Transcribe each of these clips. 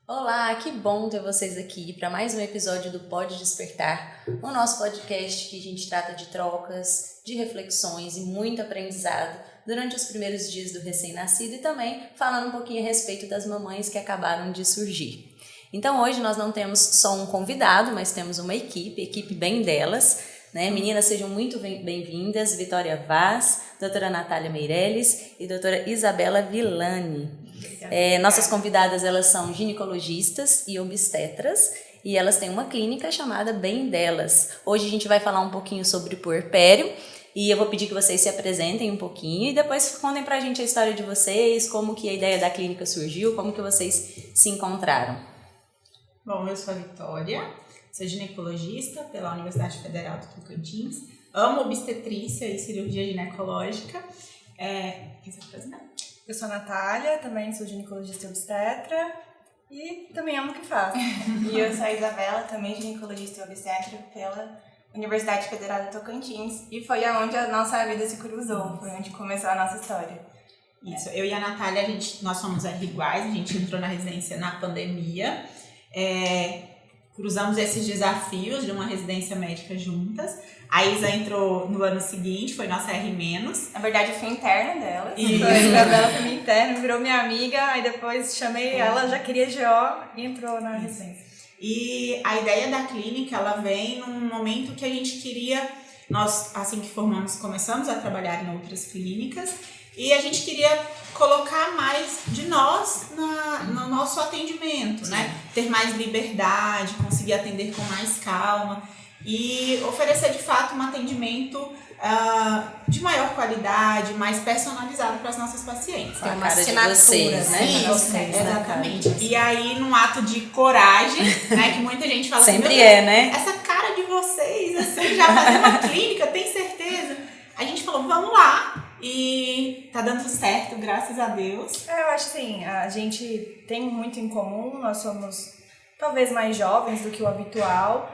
Olá, que bom ter vocês aqui para mais um episódio do Pode Despertar, o nosso podcast que a gente trata de trocas, de reflexões e muito aprendizado durante os primeiros dias do recém-nascido e também falando um pouquinho a respeito das mamães que acabaram de surgir. Então hoje nós não temos só um convidado, mas temos uma equipe bem delas, né? Meninas, sejam muito bem-vindas, Vitória Vaz, doutora Natália Meirelles e doutora Isabela Villani. Nossas convidadas, elas são ginecologistas e obstetras e elas têm uma clínica chamada Bem Delas. Hoje a gente vai falar um pouquinho sobre puerpério e eu vou pedir que vocês se apresentem um pouquinho e depois contem pra gente a história de vocês, como que a ideia da clínica surgiu, como que vocês se encontraram. Bom, eu sou a Vitória, sou ginecologista pela Universidade Federal do Tocantins, amo obstetrícia e cirurgia ginecológica. Eu sou a Natália, também sou ginecologista e obstetra e também amo o que faço. E eu sou a Isabela, também ginecologista e obstetra pela Universidade Federal do Tocantins. E foi aonde a nossa vida se cruzou, foi onde começou a nossa história. Isso, eu e a Natália, nós somos iguais, a gente entrou na residência na pandemia, cruzamos esses desafios de uma residência médica juntas. A Isa entrou no ano seguinte, foi nossa R-. Na verdade, eu fui interna dela. A Isabela foi minha interna, virou minha amiga, aí depois chamei ela, já queria GO e entrou na residência. E a ideia da clínica, ela vem num momento que a gente queria, nós, assim que formamos, começamos a trabalhar em outras clínicas e a gente queria colocar mais de nós no nosso atendimento, né? Ter mais liberdade, conseguir atender com mais calma e oferecer de fato um atendimento de maior qualidade, mais personalizado para as nossas pacientes. Tem uma assinatura de vocês, né? Isso, exatamente. E aí, num ato de coragem, né, que muita gente fala sempre assim, né? Essa cara de vocês, assim, já fazer uma clínica, tem certeza? A gente falou, vamos lá. E tá dando certo, graças a Deus. Eu acho assim, a gente tem muito em comum, nós somos talvez mais jovens do que o habitual.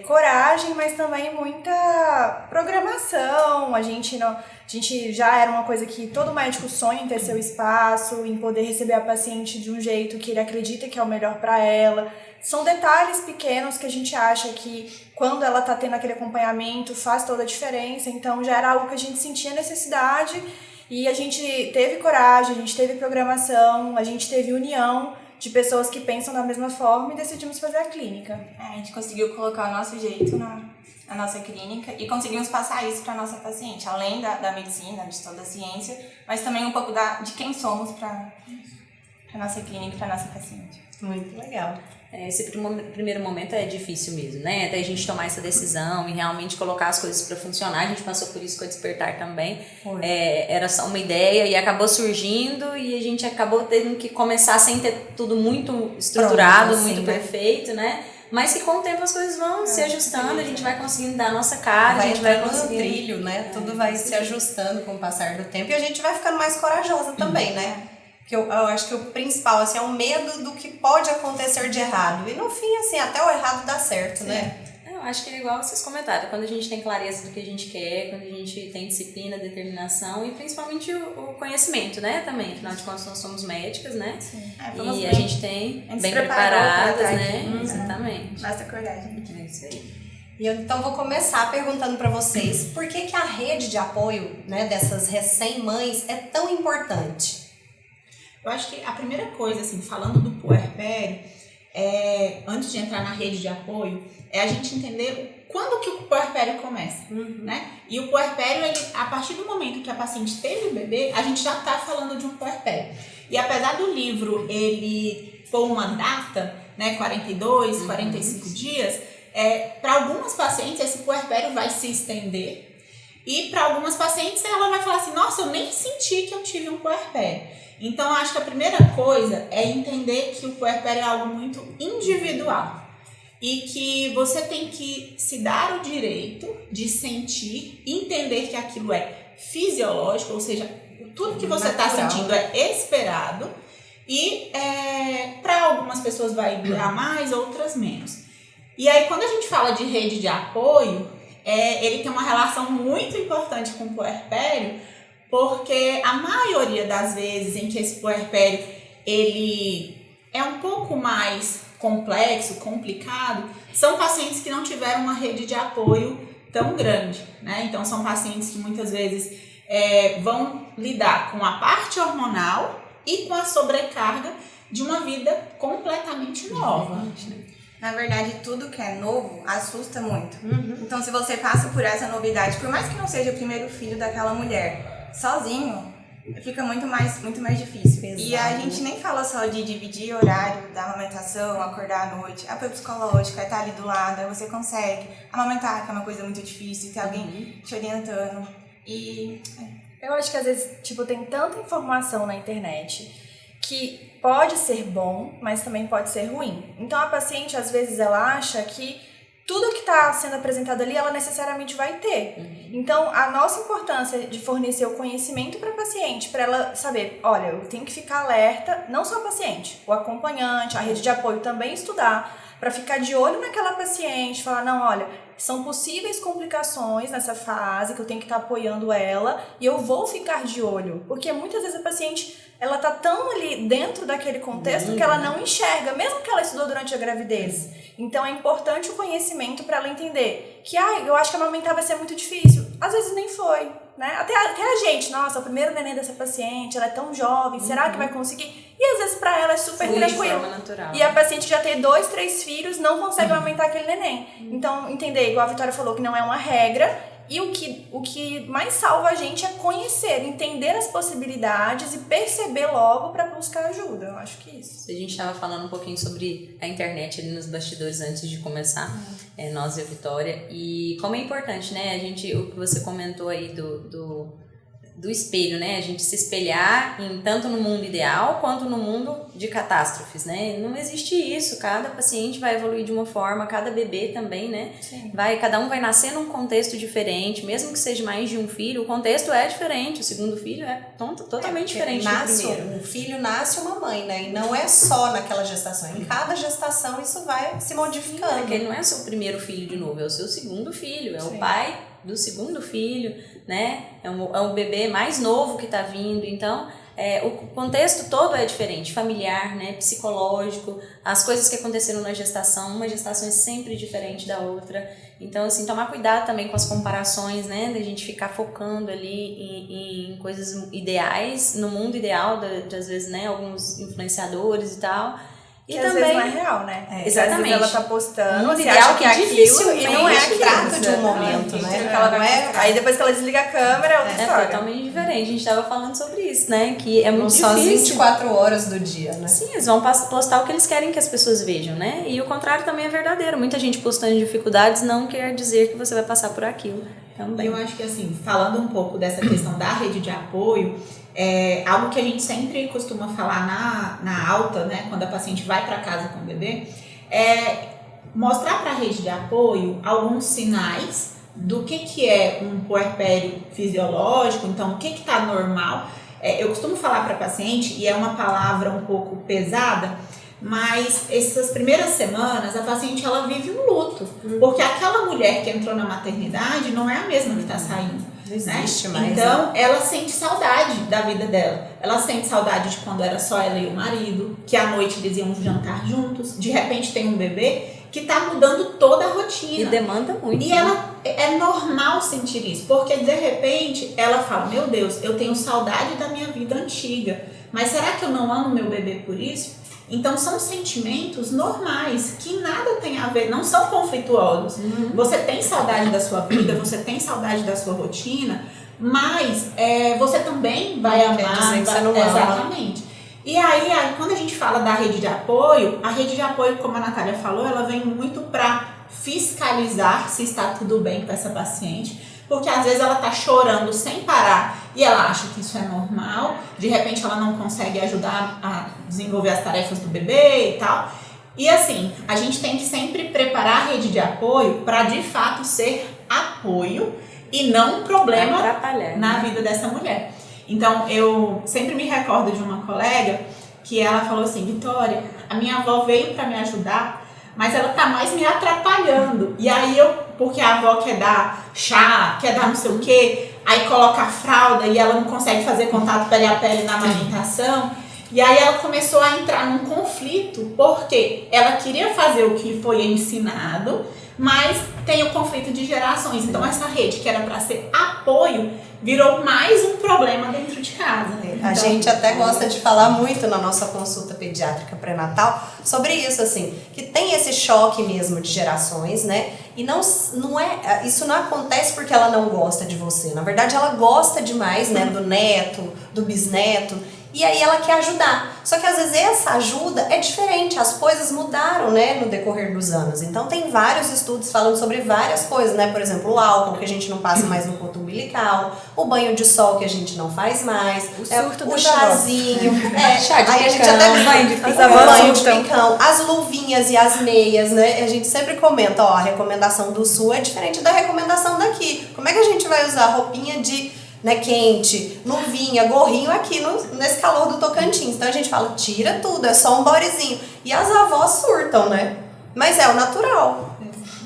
Coragem, mas também muita programação. A gente já era uma coisa que todo médico sonha em ter seu espaço, em poder receber a paciente de um jeito que ele acredita que é o melhor para ela. São detalhes pequenos que a gente acha que quando ela está tendo aquele acompanhamento faz toda a diferença. Então já era algo que a gente sentia necessidade e a gente teve coragem, a gente teve programação, a gente teve união de pessoas que pensam da mesma forma e decidimos fazer a clínica. A gente conseguiu colocar o nosso jeito na nossa clínica e conseguimos passar isso para a nossa paciente, além da medicina, de toda a ciência, mas também um pouco de quem somos para a nossa clínica e para a nossa paciente. Muito legal. Esse primeiro momento é difícil mesmo, né? Até a gente tomar essa decisão e realmente colocar as coisas para funcionar. A gente passou por isso com a Despertar também. Era só uma ideia e acabou surgindo e a gente acabou tendo que começar sem ter tudo muito estruturado, pronto, muito perfeito, né? Mas que com o tempo as coisas vão se ajustando, a gente vai conseguindo dar a nossa cara, a gente vai conseguindo no trilho, né? Tudo vai se ajustando com o passar do tempo e a gente vai ficando mais corajosa também, né? Que eu acho que o principal, assim, é o medo do que pode acontecer de errado. E no fim, assim, até o errado dá certo, né? Eu acho que é igual vocês comentaram, quando a gente tem clareza do que a gente quer, quando a gente tem disciplina, determinação e principalmente o conhecimento, né, também. Afinal de contas, nós somos médicas, né? Sim. E a gente tem bem preparadas, né? Exatamente. Basta coragem. É isso aí. E eu, então, vou começar perguntando para vocês por que a rede de apoio, né, dessas recém-mães é tão importante? Eu acho que a primeira coisa, assim, falando do puerpério, antes de entrar na rede de apoio, é a gente entender quando que o puerpério começa, né? E o puerpério, a partir do momento que a paciente teve o bebê, a gente já está falando de um puerpério. E apesar do livro ele pôr uma data, né, 42, 45 dias, para algumas pacientes esse puerpério vai se estender e para algumas pacientes ela vai falar assim, nossa, eu nem senti que eu tive um puerpério. Então, eu acho que a primeira coisa é entender que o puerpério é algo muito individual e que você tem que se dar o direito de sentir, entender que aquilo é fisiológico, ou seja, tudo que você está sentindo é esperado e para algumas pessoas vai durar mais, outras menos. E aí, quando a gente fala de rede de apoio, ele tem uma relação muito importante com o puerpério, porque a maioria das vezes em que esse puerpério ele é um pouco mais complexo, complicado, são pacientes que não tiveram uma rede de apoio tão grande, né? Então, são pacientes que muitas vezes vão lidar com a parte hormonal e com a sobrecarga de uma vida completamente nova. Na verdade, tudo que é novo assusta muito. Então, se você passa por essa novidade, por mais que não seja o primeiro filho daquela mulher, sozinho, fica muito mais difícil. Exato. E a gente nem fala só de dividir horário da amamentação, acordar à noite, apoio psicológico, estar ali do lado, aí você consegue amamentar, que é uma coisa muito difícil, ter alguém te orientando. E eu acho que às vezes, tem tanta informação na internet que pode ser bom, mas também pode ser ruim. Então a paciente, às vezes, ela acha que tudo que está sendo apresentado ali, ela necessariamente vai ter. Então, a nossa importância de fornecer o conhecimento para a paciente, para ela saber, olha, eu tenho que ficar alerta, não só a paciente, o acompanhante, a rede de apoio também estudar, para ficar de olho naquela paciente, falar, não, olha, são possíveis complicações nessa fase, que eu tenho que estar apoiando ela, e eu vou ficar de olho. Porque muitas vezes a paciente, ela tá tão ali dentro daquele contexto que ela não enxerga, mesmo que ela estudou durante a gravidez. Então é importante o conhecimento para ela entender que, eu acho que amamentar vai ser muito difícil. Às vezes nem foi, né? Até a gente, nossa, o primeiro neném dessa paciente, ela é tão jovem, será que vai conseguir? E às vezes para ela é super tranquilo. E a paciente já tem 2, 3 filhos, não consegue amamentar aquele neném. Então, entender, igual a Vitória falou, que não é uma regra. E o que mais salva a gente é conhecer, entender as possibilidades e perceber logo para buscar ajuda. Eu acho que isso. A gente estava falando um pouquinho sobre a internet ali nos bastidores antes de começar, nós e a Vitória. E como é importante, né? O que você comentou aí do espelho, né? A gente se espelhar tanto no mundo ideal quanto no mundo de catástrofes, né? Não existe isso. Cada paciente vai evoluir de uma forma, cada bebê também, né? Sim. Cada um vai nascer num contexto diferente, mesmo que seja mais de um filho, o contexto é diferente. O segundo filho é totalmente diferente do primeiro. Um filho nasce uma mãe, né? E não é só naquela gestação. Em cada gestação isso vai se modificando. Porque ele não é seu primeiro filho de novo, é o seu segundo filho, é o pai do segundo filho, né? É um bebê mais novo que está vindo, então o contexto todo é diferente, familiar, né? Psicológico, as coisas que aconteceram na gestação, uma gestação é sempre diferente da outra, então assim, tomar cuidado também com as comparações, né? Da gente ficar focando ali em coisas ideais, no mundo ideal, às vezes, né? Alguns influenciadores e tal. E que também, às vezes não é real, né? Exatamente. Às vezes ela tá postando, você acha que é aquilo e não é aquilo. Trato de um momento, né? Aí depois que ela desliga a câmera, é outra história. É totalmente diferente. A gente tava falando sobre isso, né? Que é muito só difícil. Só as 24 horas do dia, né? Sim, eles vão postar o que eles querem que as pessoas vejam, né? E o contrário também é verdadeiro. Muita gente postando dificuldades não quer dizer que você vai passar por aquilo também. Eu acho que, assim, falando um pouco dessa questão da rede de apoio, algo que a gente sempre costuma falar na alta, né, quando a paciente vai para casa com o bebê, é mostrar para a rede de apoio alguns sinais do que é um puerpério fisiológico, então o que está normal. Eu costumo falar para a paciente, e é uma palavra um pouco pesada, mas essas primeiras semanas a paciente ela vive um luto, porque aquela mulher que entrou na maternidade não é a mesma que está saindo. Não existe mais. Então, ela sente saudade da vida dela. Ela sente saudade de quando era só ela e o marido, que à noite eles iam jantar juntos. De repente tem um bebê que tá mudando toda a rotina. E demanda muito. E ela é normal sentir isso, porque de repente ela fala, meu Deus, eu tenho saudade da minha vida antiga, mas será que eu não amo meu bebê por isso? Então são sentimentos normais, que nada tem a ver, não são conflituosos. Você tem saudade da sua vida, você tem saudade da sua rotina, mas você também vai amar. Quer dizer que você não ama. Exatamente. E aí, quando a gente fala da rede de apoio, a rede de apoio, como a Natália falou, ela vem muito para fiscalizar se está tudo bem com essa paciente, porque às vezes ela está chorando sem parar e ela acha que isso é normal, de repente ela não consegue ajudar a desenvolver as tarefas do bebê e tal. E assim, a gente tem que sempre preparar a rede de apoio para de fato ser apoio e não um problema na vida dessa mulher. Então eu sempre me recordo de uma colega que ela falou assim, Vitória, a minha avó veio para me ajudar, mas ela tá mais me atrapalhando. E aí porque a avó quer dar chá, quer dar não sei o quê, aí coloca a fralda e ela não consegue fazer contato pele a pele na amamentação. E aí ela começou a entrar num conflito, porque ela queria fazer o que foi ensinado, mas tem o conflito de gerações. Então essa rede, que era para ser apoio, virou mais um problema dentro de casa. A gente até gosta de falar muito na nossa consulta pediátrica pré-natal sobre isso, assim, que tem esse choque mesmo de gerações, né? E isso não acontece porque ela não gosta de você. Na verdade, ela gosta demais, né, do neto, do bisneto. E aí ela quer ajudar. Só que às vezes essa ajuda é diferente, as coisas mudaram, né, no decorrer dos anos. Então tem vários estudos falando sobre várias coisas, né? Por exemplo, o álcool que a gente não passa mais no ponto umbilical, o banho de sol que a gente não faz mais, o chazinho, chá de aí a gente picão, até banho de banho de picão, as luvinhas e as meias, né? A gente sempre comenta, ó, a recomendação do sul é diferente da recomendação daqui. Como é que a gente vai usar roupinha de quente, luvinha, gorrinho aqui nesse calor do Tocantins? Então a gente fala, tira tudo, é só um bodyzinho. E as avós surtam, né? Mas é o natural.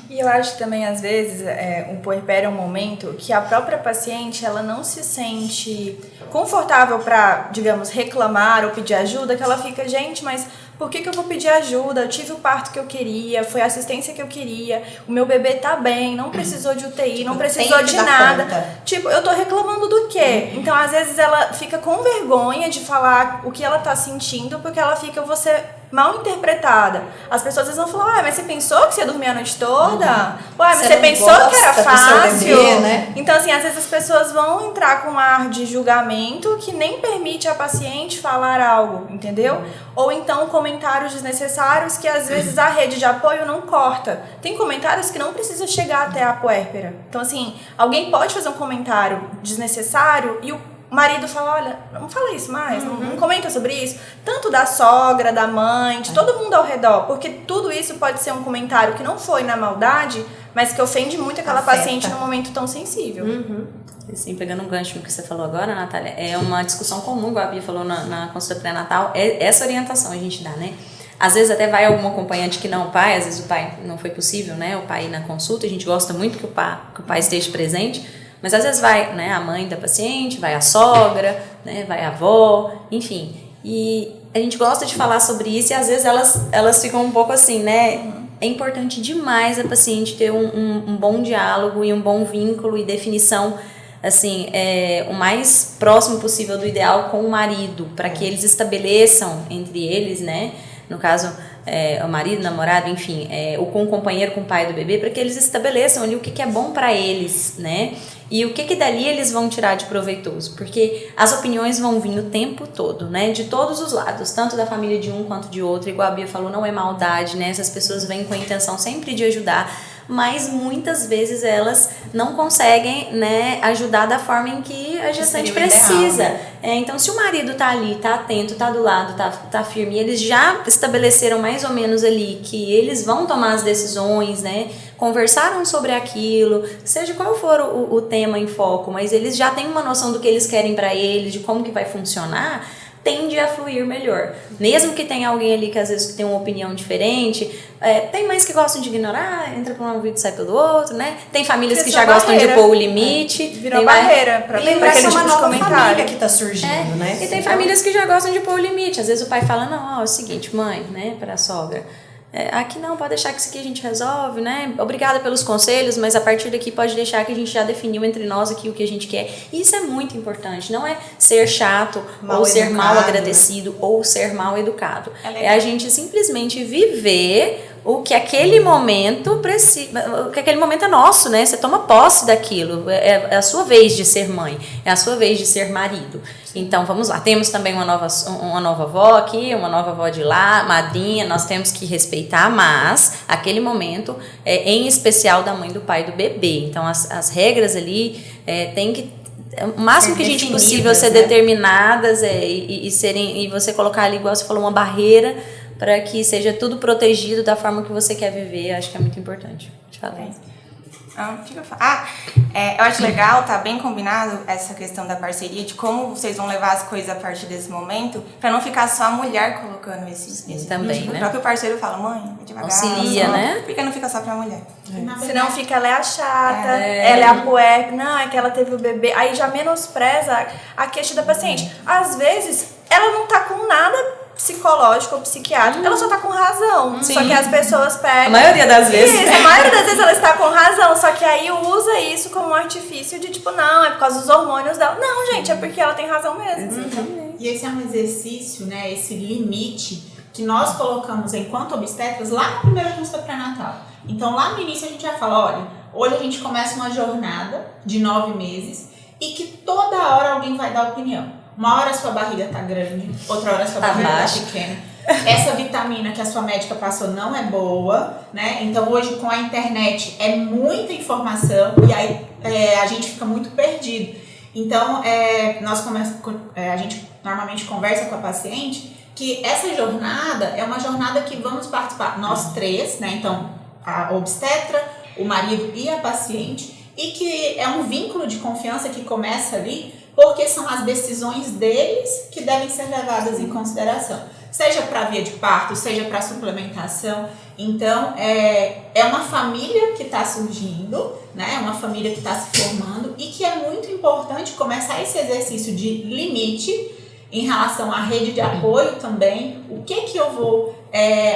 E eu acho que também, às vezes, o puerpério é um momento que a própria paciente, ela não se sente confortável para, digamos, reclamar ou pedir ajuda, que ela fica, gente, mas por que eu vou pedir ajuda? Eu tive o parto que eu queria, foi a assistência que eu queria, o meu bebê tá bem, não precisou de UTI, não precisou de nada. Tipo, eu tô reclamando do quê? Então, às vezes, ela fica com vergonha de falar o que ela tá sentindo, porque ela fica, você mal interpretada. As pessoas às vezes vão falar, mas você pensou que você ia dormir a noite toda? Mas você pensou que era fácil? Bebê, né? Então, assim, às vezes as pessoas vão entrar com um ar de julgamento que nem permite a paciente falar algo, entendeu? Ou então comentários desnecessários que às vezes a rede de apoio não corta. Tem comentários que não precisa chegar até a puérpera. Então, assim, alguém pode fazer um comentário desnecessário e o marido fala, olha, não fala isso mais, não comenta sobre isso. Tanto da sogra, da mãe, de todo mundo ao redor. Porque tudo isso pode ser um comentário que não foi na maldade, mas que ofende muito aquela paciente num momento tão sensível. Assim, pegando um gancho no que você falou agora, Natália, é uma discussão comum, igual a Bia falou na consulta pré-natal, é essa orientação a gente dá, né? Às vezes até vai algum acompanhante que não o pai, às vezes o pai não foi possível, né? O pai ir na consulta, a gente gosta muito que o pai esteja presente, mas às vezes vai, né, a mãe da paciente, vai a sogra, né, vai a avó, enfim. E a gente gosta de falar sobre isso e às vezes elas ficam um pouco assim, né? É importante demais a paciente ter um bom diálogo e um bom vínculo e definição, assim, o mais próximo possível do ideal com o marido, para que eles estabeleçam entre eles, né? No caso, o marido, namorado, enfim, ou com o companheiro, com o pai do bebê, para que eles estabeleçam ali o que é bom para eles, né? E o que dali eles vão tirar de proveitoso, porque as opiniões vão vir o tempo todo, né? De todos os lados, tanto da família de um quanto de outro, igual a Bia falou, não é maldade, né? Essas pessoas vêm com a intenção sempre de ajudar, mas muitas vezes elas não conseguem, né, ajudar da forma em que a gestante precisa. Ideal, né? Então, se o marido tá ali, tá atento, tá do lado, tá firme, eles já estabeleceram mais ou menos ali que eles vão tomar as decisões, né? Conversaram sobre aquilo, seja qual for o tema em foco, mas eles já têm uma noção do que eles querem para eles, de como que vai funcionar, tende a fluir melhor. Mesmo que tenha alguém ali que às vezes tem uma opinião diferente, tem mães que gostam de ignorar, entra por um ouvido e sai pelo outro, né? Tem famílias que já gostam de pôr o limite. Virou barreira para aquele tipo de comentário que tá surgindo, né? E tem famílias que já gostam de pôr o limite. Às vezes o pai fala, não, é o seguinte, mãe, né, para a sogra, aqui não, pode deixar que isso aqui a gente resolve, né? Obrigada pelos conselhos, mas a partir daqui pode deixar que a gente já definiu entre nós aqui o que a gente quer. E isso é muito importante, não é ser chato, ou ser mal agradecido, ou ser mal educado. É a gente simplesmente viver o que aquele momento precisa, o que aquele momento é nosso, né? Você toma posse daquilo, é a sua vez de ser mãe, é a sua vez de ser marido. Então vamos lá, temos também uma nova avó aqui, uma nova avó de lá, madrinha, nós temos que respeitar, mas aquele momento é em especial da mãe, do pai, do bebê. Então as regras ali tem que o máximo que a gente possível ser, né, determinadas e você colocar ali, igual você falou, uma barreira para que seja tudo protegido da forma que você quer viver. Acho que é muito importante. Te falar. Eu acho legal, tá bem combinado essa questão da parceria, de como vocês vão levar as coisas a partir desse momento, pra não ficar só a mulher colocando esse também, tipo, né? O próprio parceiro fala, mãe, vai devagar. Auxilia, só, né? Porque não fica só pra mulher. Senão fica, ela é a chata, ela é a puerca, não, é que ela teve o bebê. Aí já menospreza a queixa da paciente. Às vezes, ela não tá com nada psicológico ou psiquiátrico, ela só tá com razão. Só que as pessoas pegam... A maioria das vezes. Isso, a maioria das vezes ela está com razão, só que aí usa isso como um artifício de tipo, não, é por causa dos hormônios dela. Não, gente, é porque ela tem razão mesmo. E esse é um exercício, né, esse limite que nós colocamos enquanto obstetras lá na primeira consulta pré-natal. Então lá no início a gente já fala, olha, hoje a gente começa uma jornada de 9 meses e que toda hora alguém vai dar opinião. Uma hora a sua barriga tá grande, outra hora a sua barriga tá pequena. Essa vitamina que a sua médica passou não é boa, né? Então hoje com a internet é muita informação e aí a gente fica muito perdido. Então a gente normalmente conversa com a paciente que essa jornada é uma jornada que vamos participar nós três, né? Então a obstetra, o marido e a paciente, e que é um vínculo de confiança que começa ali, porque são as decisões deles que devem ser levadas em consideração, seja para via de parto, seja para suplementação. Então, é uma família que está surgindo, né? Uma família que está se formando e que é muito importante começar esse exercício de limite em relação à rede de apoio também, o que eu vou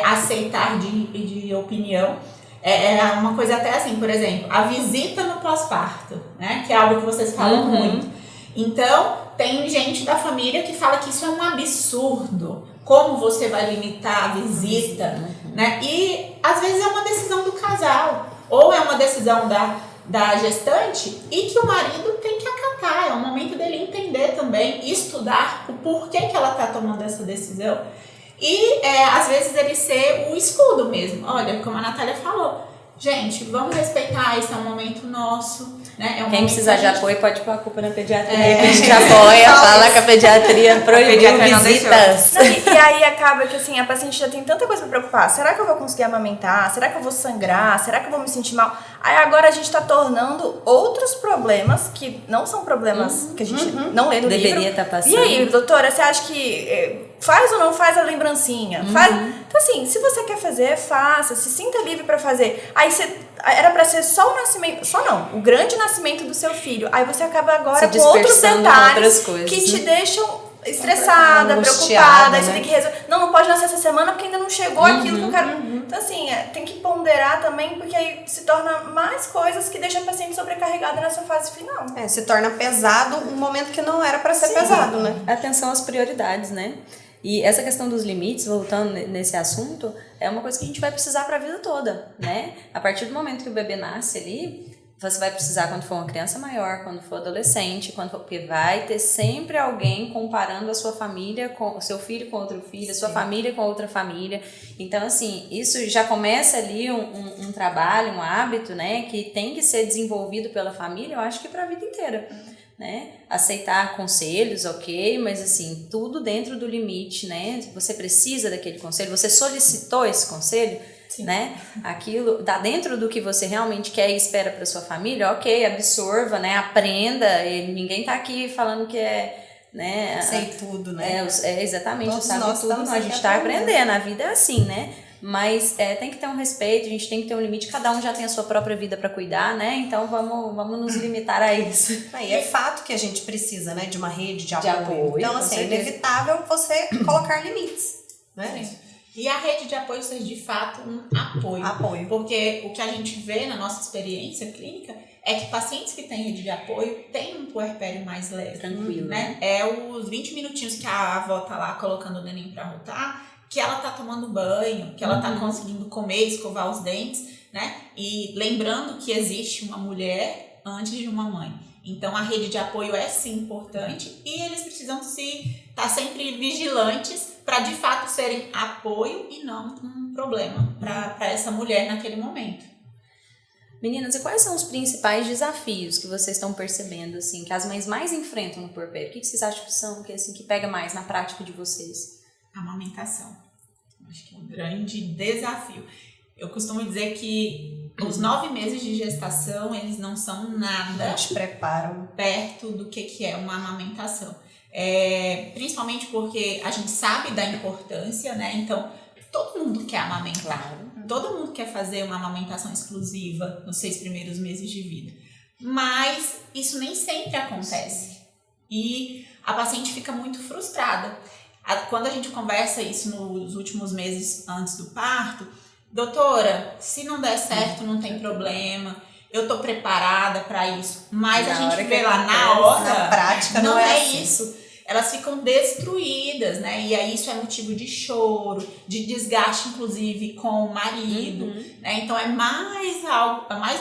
aceitar de opinião. É uma coisa até assim, por exemplo, a visita no pós-parto, né? Que é algo que vocês falam muito. Então, tem gente da família que fala que isso é um absurdo. Como você vai limitar a visita, né? E, às vezes, é uma decisão do casal. Ou é uma decisão da gestante e que o marido tem que acatar. É o momento dele entender também, estudar o porquê que ela está tomando essa decisão. E, às vezes, ele ser o escudo mesmo. Olha, como a Natália falou. Gente, vamos respeitar, esse é um momento nosso, né? Quem precisar de apoio pode pôr a culpa na pediatria, que a gente apoia, fala que a pediatria proibiu visitas. E aí acaba que assim, a paciente já tem tanta coisa pra preocupar. Será que eu vou conseguir amamentar? Será que eu vou sangrar? Será que eu vou me sentir mal? Aí agora a gente tá tornando outros problemas, que não são problemas que a gente não lê no livro. Deveria estar passando. E aí, doutora, você acha que faz ou não faz a lembrancinha? Faz? Então assim, se você quer fazer, faça. Se sinta livre pra fazer. Aí era pra ser só o nascimento, só não, o grande nascimento do seu filho. Aí você acaba agora com outros detalhes coisas, que te deixam estressada, preocupada, aí você tem que resolver. Não pode nascer essa semana porque ainda não chegou aquilo que eu quero. Então assim, tem que ponderar também, porque aí se torna mais coisas que deixam a paciente sobrecarregada nessa fase final. Se torna pesado um momento que não era pra ser pesado, né? Atenção às prioridades, né? E essa questão dos limites, voltando nesse assunto, é uma coisa que a gente vai precisar para a vida toda, né? A partir do momento que o bebê nasce ali, você vai precisar quando for uma criança maior, quando for adolescente, porque vai ter sempre alguém comparando a sua família, com o seu filho com outro filho, a sua família com outra família. Então, assim, isso já começa ali um trabalho, um hábito, né? Que tem que ser desenvolvido pela família, eu acho que para a vida inteira. Né? Aceitar conselhos, ok, mas assim, tudo dentro do limite, né? Você precisa daquele conselho, você solicitou esse conselho, né? Aquilo tá dentro do que você realmente quer e espera para sua família, ok, absorva, né? Aprenda, e ninguém tá aqui falando que né? Sei tudo, né? Exatamente, todos sabe nós tudo, não, a gente tá aprendendo, a vida é assim, né? Mas tem que ter um respeito, a gente tem que ter um limite, cada um já tem a sua própria vida para cuidar, né? Então vamos nos limitar a isso. E é fato que a gente precisa, né, de uma rede de apoio. Então, assim, é certeza. inevitável você colocar limites, né? Sim. E a rede de apoio ser de fato um apoio. Porque o que a gente vê na nossa experiência clínica é que pacientes que têm rede de apoio têm um puerpério mais leve. Tranquilo. Né? Os 20 minutinhos que a avó tá lá colocando o neném pra rotar, que ela tá tomando banho, que ela tá conseguindo comer, escovar os dentes, né? E lembrando que existe uma mulher antes de uma mãe. Então, a rede de apoio é sim importante e eles precisam estar sempre vigilantes para, de fato, serem apoio e não um problema para essa mulher naquele momento. Meninas, e quais são os principais desafios que vocês estão percebendo, assim, que as mães mais enfrentam no puerpério? O que vocês acham que são, que pega mais na prática de vocês? A amamentação. Acho que é um grande desafio. Eu costumo dizer que Os 9 meses de gestação, eles não são nada te preparam perto do que é uma amamentação. Principalmente porque a gente sabe da importância, né? Então, todo mundo quer amamentar. Claro. Todo mundo quer fazer uma amamentação exclusiva nos 6 primeiros meses de vida. Mas isso nem sempre acontece. E a paciente fica muito frustrada. Quando a gente conversa isso nos últimos meses antes do parto, doutora, se não der certo, não tem problema. Eu tô preparada para isso. Mas a gente vê lá na hora, na prática não é assim. isso. Elas ficam destruídas, né? E aí isso é motivo de choro, de desgaste, inclusive, com o marido. Né? Então é mais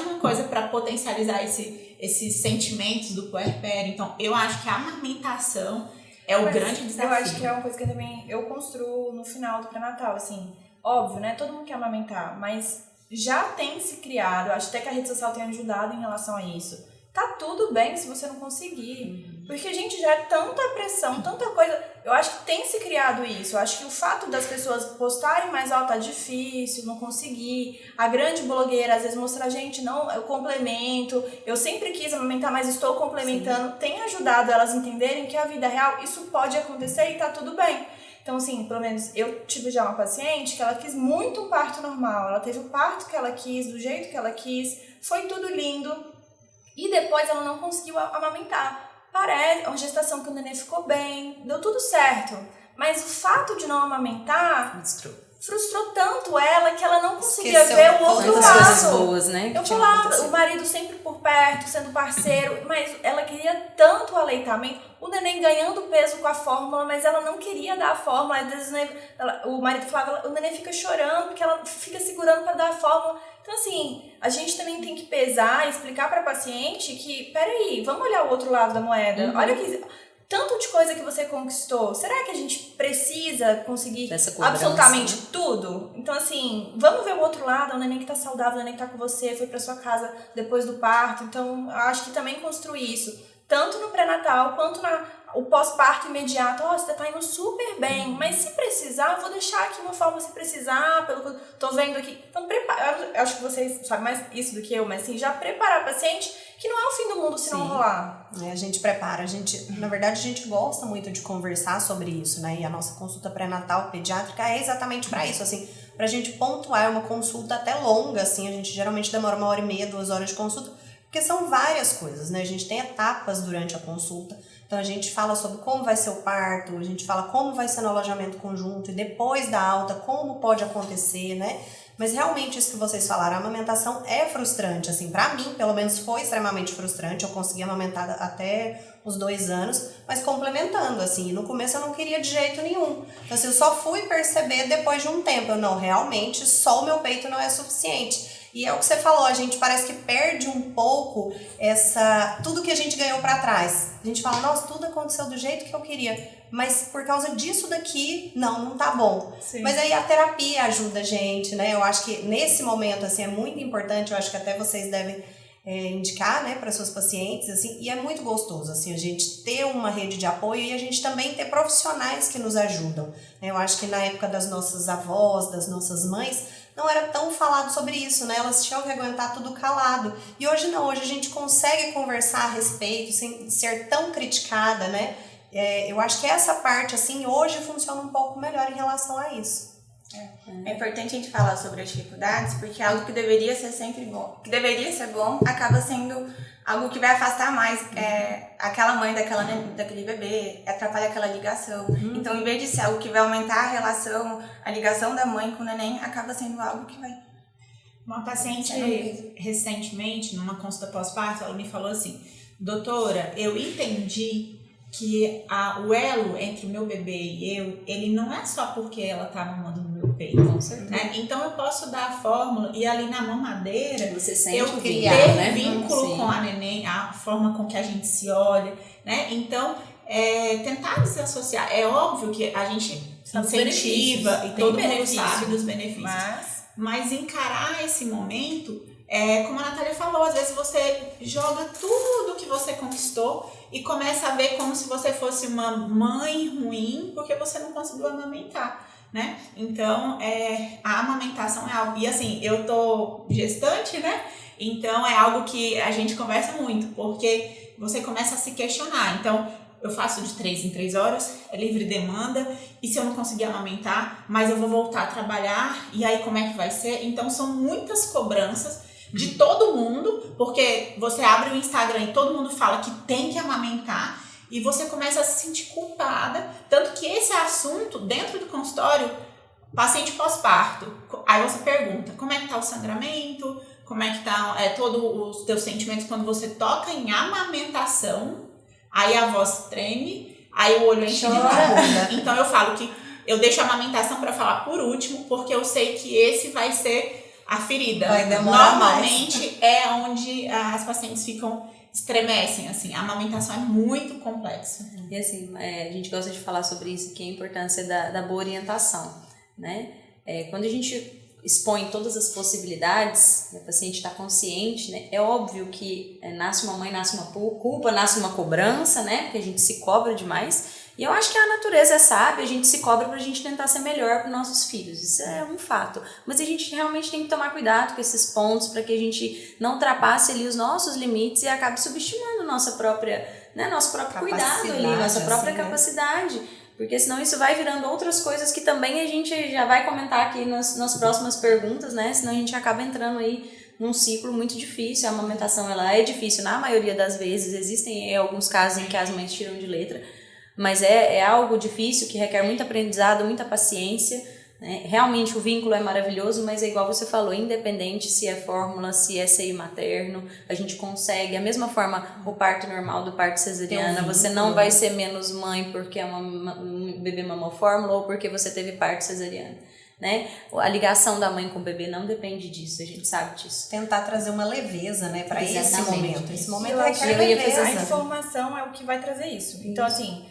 uma coisa para potencializar esses sentimentos do puerpério. Então eu acho que a amamentação é o grande desafio. Eu acho que é uma coisa que também eu construo no final do pré-natal, assim. Óbvio, né? Todo mundo quer amamentar, mas já tem se criado, eu acho até que a rede social tem ajudado em relação a isso. Tá tudo bem se você não conseguir. Porque a gente já é tanta pressão, tanta coisa. Eu acho que tem se criado isso. Eu acho que o fato das pessoas postarem mais alto tá difícil, não consegui. A grande blogueira às vezes mostra, gente, não, eu complemento. Eu sempre quis amamentar, mas estou complementando. Sim. Tem ajudado elas a entenderem que a vida real, isso pode acontecer e tá tudo bem. Então, assim, pelo menos eu tive já uma paciente que ela quis muito um parto normal. Ela teve o parto que ela quis, do jeito que ela quis. Foi tudo lindo. E depois ela não conseguiu amamentar. Parece uma gestação que o neném ficou bem, deu tudo certo. Mas o fato de não amamentar frustrou tanto ela que ela não conseguia ver o outro lado. Boas, né? Eu falava, o marido sempre por perto, sendo parceiro, mas ela queria tanto o aleitamento, o neném ganhando peso com a fórmula, mas ela não queria dar a fórmula. Às vezes o marido falava, o neném fica chorando porque ela fica segurando para dar a fórmula. Então, assim, a gente também tem que pesar e explicar para a paciente que, peraí, vamos olhar o outro lado da moeda. Olha que tanto de coisa que você conquistou. Será que a gente precisa conseguir absolutamente tudo? Então, assim, vamos ver o outro lado. O neném que tá saudável, o neném que tá com você, foi para sua casa depois do parto. Então, eu acho que também construir isso, tanto no pré-natal quanto o pós-parto imediato. Você tá indo super bem, mas se precisar, eu vou deixar aqui uma forma se precisar, pelo que eu tô vendo aqui. Então, eu acho que vocês sabem mais isso do que eu, mas assim, já preparar a paciente que não é o fim do mundo se não rolar. A gente prepara, na verdade a gente gosta muito de conversar sobre isso, né? E a nossa consulta pré-natal pediátrica é exatamente para isso, assim, pra gente pontuar. É uma consulta até longa, assim, a gente geralmente demora 1h30, 2 horas de consulta, porque são várias coisas, né? A gente tem etapas durante a consulta. Então a gente fala sobre como vai ser o parto, a gente fala como vai ser no alojamento conjunto e depois da alta, como pode acontecer, né? Mas realmente isso que vocês falaram, a amamentação é frustrante, assim, pra mim pelo menos foi extremamente frustrante. Eu consegui amamentar até os 2 anos, mas complementando, assim, no começo eu não queria de jeito nenhum. Então assim, eu só fui perceber depois de um tempo, realmente só o meu peito não é suficiente. E é o que você falou, a gente parece que perde um pouco tudo que a gente ganhou pra trás. A gente fala, nossa, tudo aconteceu do jeito que eu queria, mas por causa disso daqui, não tá bom. Sim. Mas aí a terapia ajuda a gente, né? Eu acho que nesse momento, assim, é muito importante, eu acho que até vocês devem indicar, né, para suas pacientes, assim, e é muito gostoso, assim, a gente ter uma rede de apoio e a gente também ter profissionais que nos ajudam. Eu acho que na época das nossas avós, das nossas mães, não era tão falado sobre isso, né? Elas tinham que aguentar tudo calado. E hoje não, hoje a gente consegue conversar a respeito sem ser tão criticada, né? Eu acho que essa parte, assim, hoje funciona um pouco melhor em relação a isso. É importante a gente falar sobre as dificuldades, porque algo que deveria ser sempre bom, que deveria ser bom, acaba sendo algo que vai afastar mais aquela mãe daquele bebê, atrapalha aquela ligação. Então, em vez de ser algo que vai aumentar a relação, a ligação da mãe com o neném, acaba sendo algo que vai... Uma paciente recentemente, numa consulta pós-parto, ela me falou assim, doutora, eu entendi que o elo entre o meu bebê e eu, ele não é só porque ela tá mamando no meu peito, né? Então eu posso dar a fórmula e ali na mamadeira você sente eu ter vínculo com a neném, a forma com que a gente se olha, né? Então tentar desassociar. É óbvio que a gente incentiva e todo mundo sabe dos benefícios, mas encarar esse momento, como a Natália falou, às vezes você joga tudo que você conquistou e começa a ver como se você fosse uma mãe ruim porque você não conseguiu amamentar. né? Então, a amamentação é algo... E assim, eu tô gestante, né? Então, é algo que a gente conversa muito, porque você começa a se questionar. Então, eu faço de 3 em 3 horas, é livre demanda, e se eu não conseguir amamentar, mas eu vou voltar a trabalhar, e aí como é que vai ser? Então, são muitas cobranças de todo mundo, porque você abre o Instagram e todo mundo fala que tem que amamentar, e você começa a se sentir culpada, tanto que esse assunto, dentro do consultório, paciente pós-parto, aí você pergunta, como é que tá o sangramento, como é que tá todos os teus sentimentos quando você toca em amamentação, aí a voz treme, aí o olho enche de lágrimas. Então eu falo que eu deixo a amamentação para falar por último, porque eu sei que esse vai ser a ferida. Vai demorar Normalmente mais. é onde as pacientes estremecem, assim. A amamentação é muito complexa. E assim, a gente gosta de falar sobre isso, que é a importância da boa orientação, né? Quando a gente expõe todas as possibilidades, o paciente está consciente, né? É óbvio que nasce uma mãe, nasce uma culpa, nasce uma cobrança, né? Porque a gente se cobra demais. E eu acho que a natureza é sábia, a gente se cobra pra gente tentar ser melhor para nossos filhos. Isso é um fato. Mas a gente realmente tem que tomar cuidado com esses pontos para que a gente não ultrapasse ali os nossos limites e acabe subestimando nosso próprio cuidado ali, nossa própria capacidade. Porque senão isso vai virando outras coisas que também a gente já vai comentar aqui nas próximas perguntas, né? Senão a gente acaba entrando aí num ciclo muito difícil. A amamentação, ela é difícil na maioria das vezes. Existem alguns casos em que as mães tiram de letra, mas é algo difícil que requer muito aprendizado, muita paciência, né? Realmente o vínculo é maravilhoso, mas é igual você falou, independente se é fórmula, se é seio materno, a gente consegue, da mesma forma o parto normal do parto cesariana, você não vai ser menos mãe porque um bebê mamou fórmula ou porque você teve parto cesariano, né? A ligação da mãe com o bebê não depende disso, a gente sabe disso. Tentar trazer uma leveza, né, para esse momento. Esse momento requer leveza. A informação é o que vai trazer isso. Então, assim,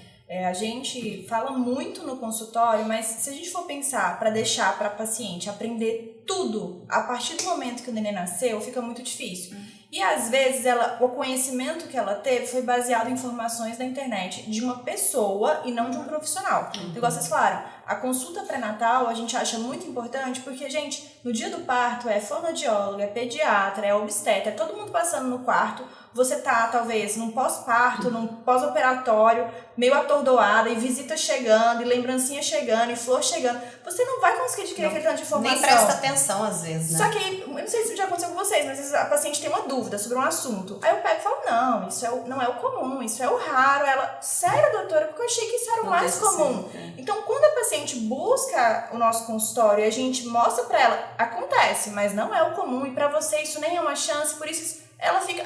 a gente fala muito no consultório, mas se a gente for pensar para deixar para a paciente aprender tudo a partir do momento que o neném nasceu, fica muito difícil. E às vezes o conhecimento que ela teve foi baseado em informações da internet de uma pessoa e não de um profissional. Igual vocês falaram, a consulta pré-natal a gente acha muito importante porque, gente, no dia do parto é fonoaudiólogo, é pediatra, é obstetra, é todo mundo passando no quarto. Você tá, talvez, num pós-parto, num pós-operatório, meio atordoada, e visita chegando, e lembrancinha chegando, e flor chegando. Você não vai conseguir adquirir aquele tanto de informação. Nem presta atenção, às vezes, né? Só que, eu não sei se já aconteceu com vocês, mas às vezes a paciente tem uma dúvida sobre um assunto. Aí eu pego e falo, não, isso não é o comum, isso é o raro. Ela, sério, doutora? Porque eu achei que isso era o mais comum. Então, quando a paciente busca o nosso consultório e a gente mostra pra ela, acontece, mas não é o comum, e pra você isso nem é uma chance, por isso ela fica,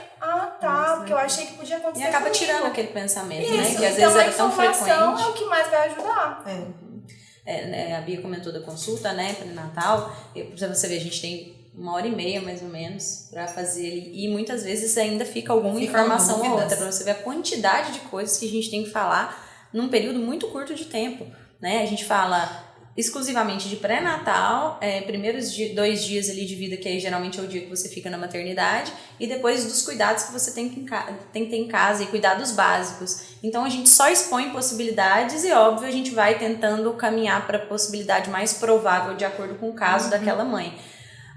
porque eu achei que podia acontecer. E acaba comigo. tirando aquele pensamento, Isso. né? Que às então, vezes era tão frequente. A informação é o que mais vai ajudar. A Bia comentou da consulta, né, pré-natal. Pra você ver, a gente tem 1h30 mais ou menos pra fazer ali. E muitas vezes ainda fica alguma informação ou outra, pra você ver a quantidade de coisas que a gente tem que falar num período muito curto de tempo, né? A gente fala exclusivamente de pré-natal, primeiros 2 dias ali de vida, que aí geralmente é o dia que você fica na maternidade, e depois dos cuidados que você tem que ter em casa e cuidados básicos. Então a gente só expõe possibilidades e, óbvio, a gente vai tentando caminhar para a possibilidade mais provável de acordo com o caso daquela mãe.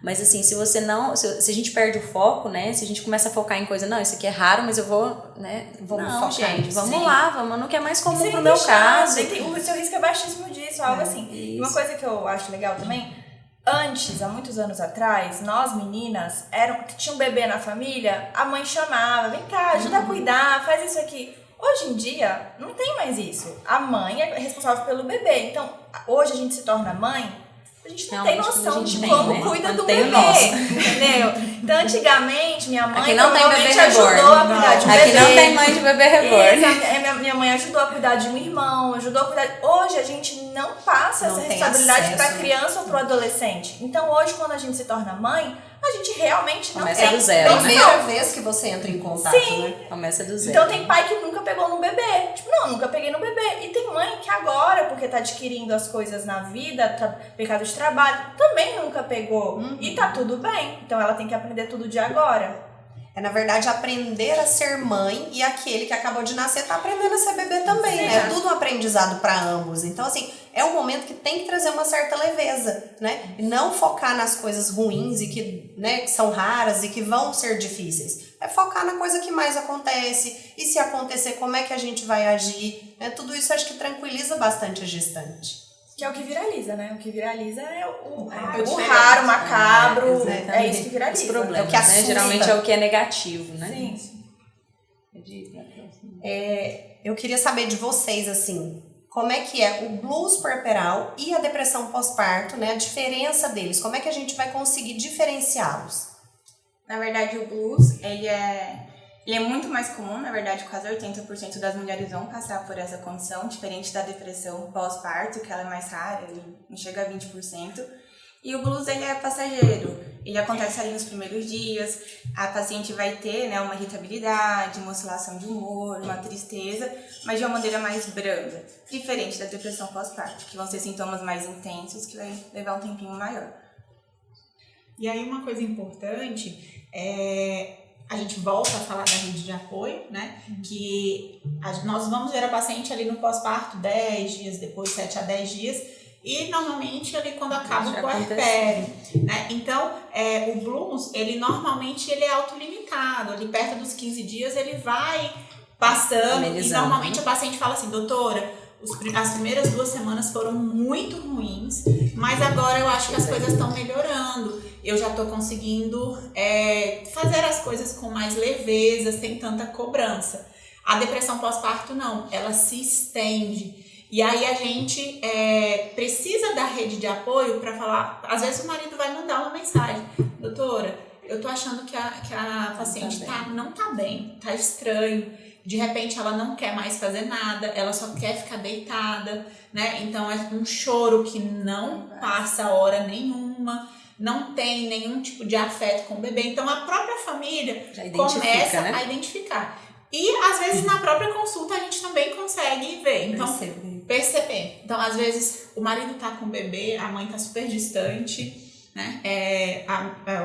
Mas assim, se a gente perde o foco, né? Se a gente começa a focar em coisa, não, isso aqui é raro, mas eu vou, né? Vamos focar, gente, vamos lá, vamos no que é mais comum pro meu meu caso. O seu risco é baixíssimo disso, algo assim. Isso. E uma coisa que eu acho legal também, antes, há muitos anos atrás, nós meninas, tinha um bebê na família, a mãe chamava, vem cá, ajuda a cuidar, faz isso aqui. Hoje em dia, não tem mais isso. A mãe é responsável pelo bebê. Então, hoje a gente se torna mãe, a gente não tem noção de como cuida do bebê, entendeu? Então, antigamente, minha mãe provavelmente ajudou a cuidar de um bebê. Aqui não tem mãe de bebê reborn. Minha mãe ajudou a cuidar de um irmão, ajudou a cuidar... Hoje, a gente não passa essa responsabilidade para a criança ou para o adolescente. Então, hoje, quando a gente se torna mãe, a gente realmente não começa tem do zero, noção. Primeira vez que você entra em contato, né? Começa do zero. Então tem pai que nunca pegou no bebê. Tipo, não, nunca peguei no bebê. E tem mãe que agora, porque tá adquirindo as coisas na vida, mercado de trabalho, também nunca pegou. E tá tudo bem. Então ela tem que aprender tudo de agora. É, na verdade, aprender a ser mãe e aquele que acabou de nascer tá aprendendo a ser bebê também, né? É tudo um aprendizado para ambos. Então, assim, é um momento que tem que trazer uma certa leveza, né? E não focar nas coisas ruins e que, né, que são raras e que vão ser difíceis. É focar na coisa que mais acontece e se acontecer, como é que a gente vai agir, né? Tudo isso acho que tranquiliza bastante a gestante. Que é o que viraliza, né? O que viraliza é o diferente. raro, o macabro. É, É isso que viraliza. Os problemas, É o que assusta. né? Geralmente é o que é negativo, né? Sim. Eu queria saber de vocês, assim, como é que é o blues puerperal e a depressão pós-parto, né? A diferença deles, como é que a gente vai conseguir diferenciá-los? Na verdade, o blues, ele é muito mais comum, na verdade, quase 80% das mulheres vão passar por essa condição, diferente da depressão pós-parto, que ela é mais rara, ele não chega a 20%. E o blues, ele é passageiro, ele acontece ali nos primeiros dias, a paciente vai ter, né, uma irritabilidade, uma oscilação de humor, uma tristeza, mas de uma maneira mais branda, diferente da depressão pós-parto, que vão ser sintomas mais intensos, que vai levar um tempinho maior. E aí uma coisa importante é a gente volta a falar da rede de apoio, né? Que nós vamos ver a paciente ali no pós-parto 10 dias, depois 7 a 10 dias, e normalmente ali quando acaba o puerpério, né? Então, o blues, ele normalmente ele é autolimitado, ali perto dos 15 dias ele vai passando, amenizando. E normalmente a paciente fala assim, doutora, as primeiras 2 semanas foram muito ruins, mas agora eu acho que as coisas estão melhorando. Eu já estou conseguindo fazer as coisas com mais leveza, sem tanta cobrança. A depressão pós-parto não, ela se estende. E aí a gente precisa da rede de apoio para falar. Às vezes o marido vai mandar uma mensagem, doutora, eu tô achando que a paciente não tá bem, tá estranho. De repente ela não quer mais fazer nada, ela só quer ficar deitada, né? Então é um choro que não passa hora nenhuma, não tem nenhum tipo de afeto com o bebê. Então a própria família começa, né, a identificar. E às vezes na própria consulta a gente também consegue ver. Então, perceber. Então às vezes o marido tá com o bebê, a mãe tá super distante, né?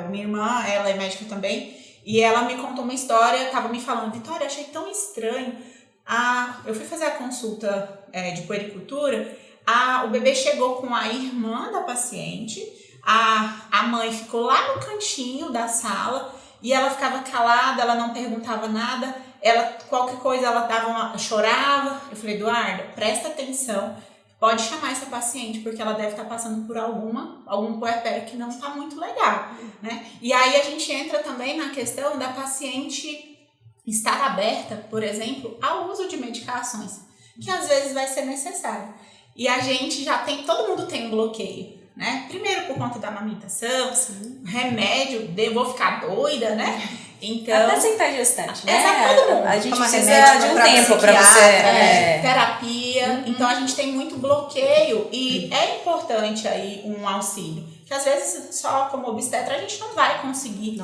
Minha irmã, ela é médica também. E ela me contou uma história, tava me falando, Vitória, achei tão estranho. Eu fui fazer a consulta de puericultura, o bebê chegou com a irmã da paciente, a mãe ficou lá no cantinho da sala e ela ficava calada, ela não perguntava nada, qualquer coisa ela chorava. Eu falei, Eduarda, presta atenção. Pode chamar essa paciente, porque ela deve estar passando por algum puerpério que não está muito legal, né? E aí a gente entra também na questão da paciente estar aberta, por exemplo, ao uso de medicações, que às vezes vai ser necessário. E a gente todo mundo tem um bloqueio, né? Primeiro por conta da amamentação, remédio, vou ficar doida, né? Então, até sem estar gestante, né? A gente precisa de um tempo para você... terapia. Então a gente tem muito bloqueio e é importante aí um auxílio. Que às vezes só como obstetra a gente não vai conseguir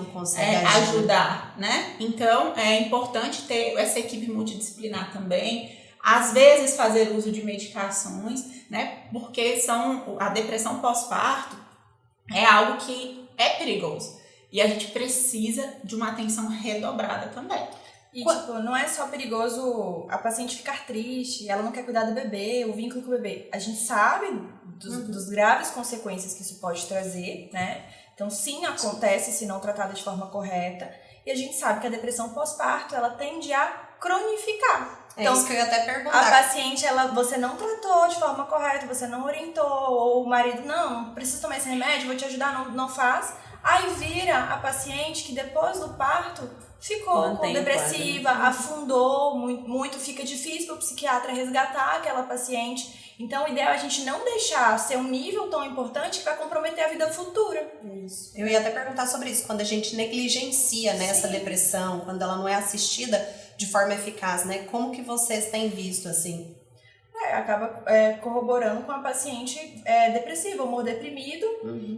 ajudar, né? Então é importante ter essa equipe multidisciplinar também. Às vezes fazer uso de medicações, né? Porque a depressão pós-parto é algo que é perigoso. E a gente precisa de uma atenção redobrada também. E, não é só perigoso a paciente ficar triste, ela não quer cuidar do bebê, o vínculo com o bebê. A gente sabe dos graves consequências que isso pode trazer, né? Então, sim, acontece se não tratada de forma correta. E a gente sabe que a depressão pós-parto, ela tende a cronificar. Então, isso que eu ia até perguntar. A paciente, você não tratou de forma correta, você não orientou, ou o marido, não precisa tomar esse remédio, vou te ajudar, não faz. Aí vira a paciente que depois do parto ficou depressiva, afundou muito, fica difícil para o psiquiatra resgatar aquela paciente. Então, o ideal é a gente não deixar ser um nível tão importante para comprometer a vida futura. Isso. Eu ia até perguntar sobre isso, quando a gente negligencia, né, essa depressão, quando ela não é assistida de forma eficaz, né? Como que vocês têm visto, assim? Acaba corroborando com a paciente depressiva, humor deprimido,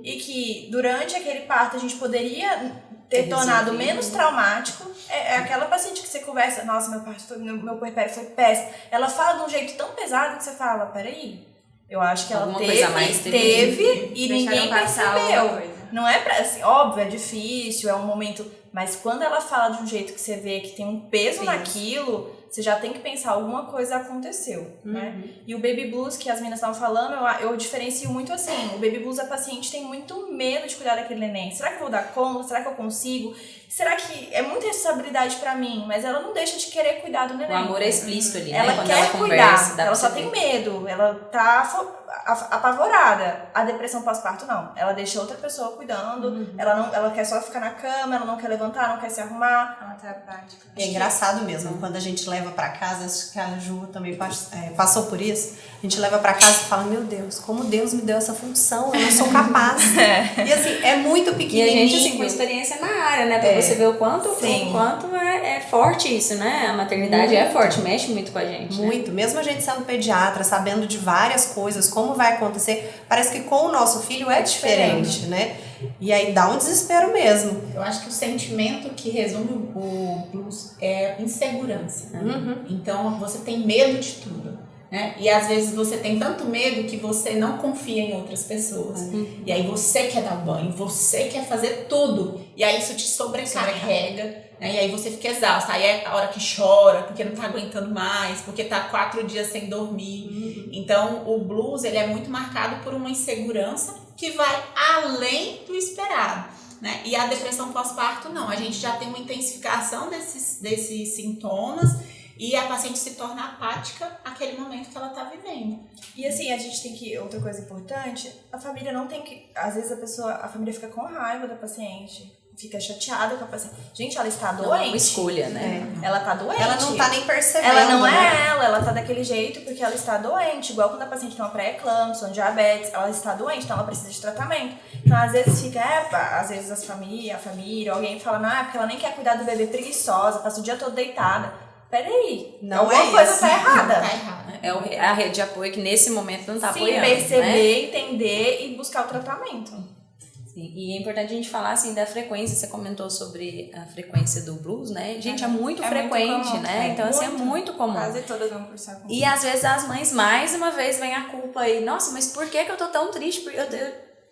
e que durante aquele parto a gente poderia ter tornado menos traumático. É aquela paciente que você conversa, nossa, meu puerpério foi péssimo. Ela fala de um jeito tão pesado que você fala, peraí, eu acho que ela teve e ninguém percebeu. Não é assim, óbvio, é difícil, é um momento Mas quando ela fala de um jeito que você vê que tem um peso naquilo, você já tem que pensar, alguma coisa aconteceu, né? E o baby blues que as meninas estavam falando, eu diferencio muito assim. O baby blues, a paciente tem muito medo de cuidar daquele neném. Será que eu vou dar conta? Será que eu consigo? Será que é muita responsabilidade pra mim? Mas ela não deixa de querer cuidar do neném. O amor é explícito ali, ela né? Quando quer ela cuidar, conversa, dá ela pra só você tem ver. medo, ela tá apavorada. A depressão pós-parto não, ela deixa outra pessoa cuidando, ela quer só ficar na cama, ela não quer levantar, não quer se arrumar. Ela tá prática. É engraçado mesmo, quando a gente leva pra casa, acho que a Ju também passou por isso, a gente leva pra casa e fala, meu Deus, como Deus me deu essa função, eu não sou capaz. E assim, é muito E a pequenininho. gente, assim, com experiência na área, né? Pra você ver o quanto é forte isso, né? A maternidade é forte, mexe muito com a gente. Muito, mesmo a gente sendo pediatra, sabendo de várias coisas, como vai acontecer, parece que com o nosso filho é diferente, né? E aí dá um desespero mesmo. Eu acho que o sentimento que resume o blues é insegurança. Então você tem medo de tudo, né? E às vezes você tem tanto medo que você não confia em outras pessoas. E aí você quer dar banho, você quer fazer tudo. E aí isso te sobrecarrega, né? E aí você fica exausta. Aí é a hora que chora, porque não tá aguentando mais, porque tá 4 dias sem dormir. Então o blues, ele é muito marcado por uma insegurança que vai além do esperado, né? E a depressão pós-parto não, a gente já tem uma intensificação desses sintomas e a paciente se torna apática naquele momento que ela está vivendo. E assim, a gente tem que, outra coisa importante, a família não tem que, às vezes a família fica com raiva da paciente, fica chateada com a paciente. Gente, ela está doente. Não é uma escolha, né? Ela tá doente. Ela não tá nem percebendo. Ela não né? é ela tá daquele jeito porque ela está doente. Igual quando a paciente tem uma pré-eclâmpsia, um diabetes, ela está doente, então ela precisa de tratamento. Então, às vezes fica, às vezes a família, alguém fala, porque ela nem quer cuidar do bebê, preguiçosa, passa o dia todo deitada. Peraí, Não alguma é coisa isso. tá errada. Tá errado. É a rede de apoio que nesse momento não tá Sim, apoiando, perceber, né? entender e buscar o tratamento. Sim, e é importante a gente falar assim da frequência. Você comentou sobre a frequência do blues, né? Gente, é muito frequente, muito comum, né? Então, assim, é muito comum. Quase todas vão cursar com E às vezes as mães, mais uma vez, vem a culpa aí. Nossa, mas por que eu tô tão triste? Porque eu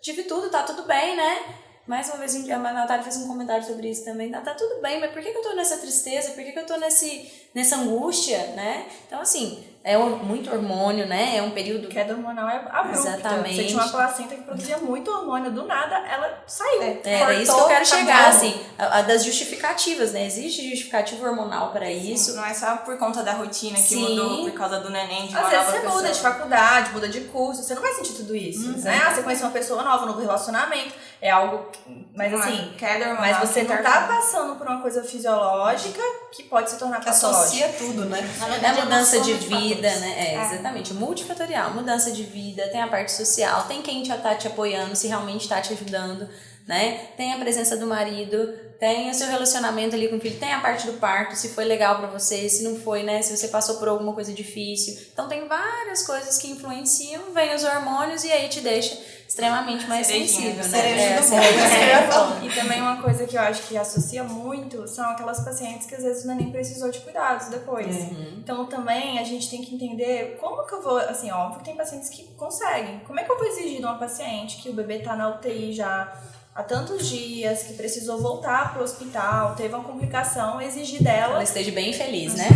tive tudo, tá tudo bem, né? Mais uma vez, a Natália fez um comentário sobre isso também. Tá tudo bem, mas por que eu tô nessa tristeza? Por que eu tô nessa angústia, né? Então, assim, é muito hormônio, né? É um período... Queda hormonal é abrupta. Exatamente. Você tinha uma placenta que produzia muito hormônio, do nada ela saiu. Era isso que eu quero chegar, assim, a das justificativas, né? Existe justificativa hormonal para isso. Não é só por conta da rotina que Sim. mudou por causa do neném, de uma Às vezes nova você pessoa. muda de faculdade, muda de curso, você não vai sentir tudo isso, né? Você conhece uma pessoa nova, um novo relacionamento, é algo... Mas assim, queda hormonal mas você que não tá passando por uma coisa fisiológica que pode se tornar Que patológica. associa tudo, né? Na É verdade, a mudança uma de soma vida, fatores. né? Exatamente, multifatorial. Mudança de vida, tem a parte social, tem quem já tá te apoiando, se realmente tá te ajudando, né? Tem a presença do marido, tem o seu relacionamento ali com o filho, tem a parte do parto, se foi legal pra você, se não foi, né? Se você passou por alguma coisa difícil. Então tem várias coisas que influenciam, vem os hormônios e aí te deixa extremamente mais sensível, né? Cereja do cereja bolo, isso que eu ia falar. E também uma coisa que eu acho que associa muito são aquelas pacientes que às vezes o neném precisou de cuidados depois. Então também a gente tem que entender como que eu vou, assim, óbvio que tem pacientes que conseguem. Como é que eu vou exigir de uma paciente que o bebê tá na UTI já há tantos dias, que precisou voltar pro hospital, teve uma complicação, exigir dela Ela esteja bem feliz, né?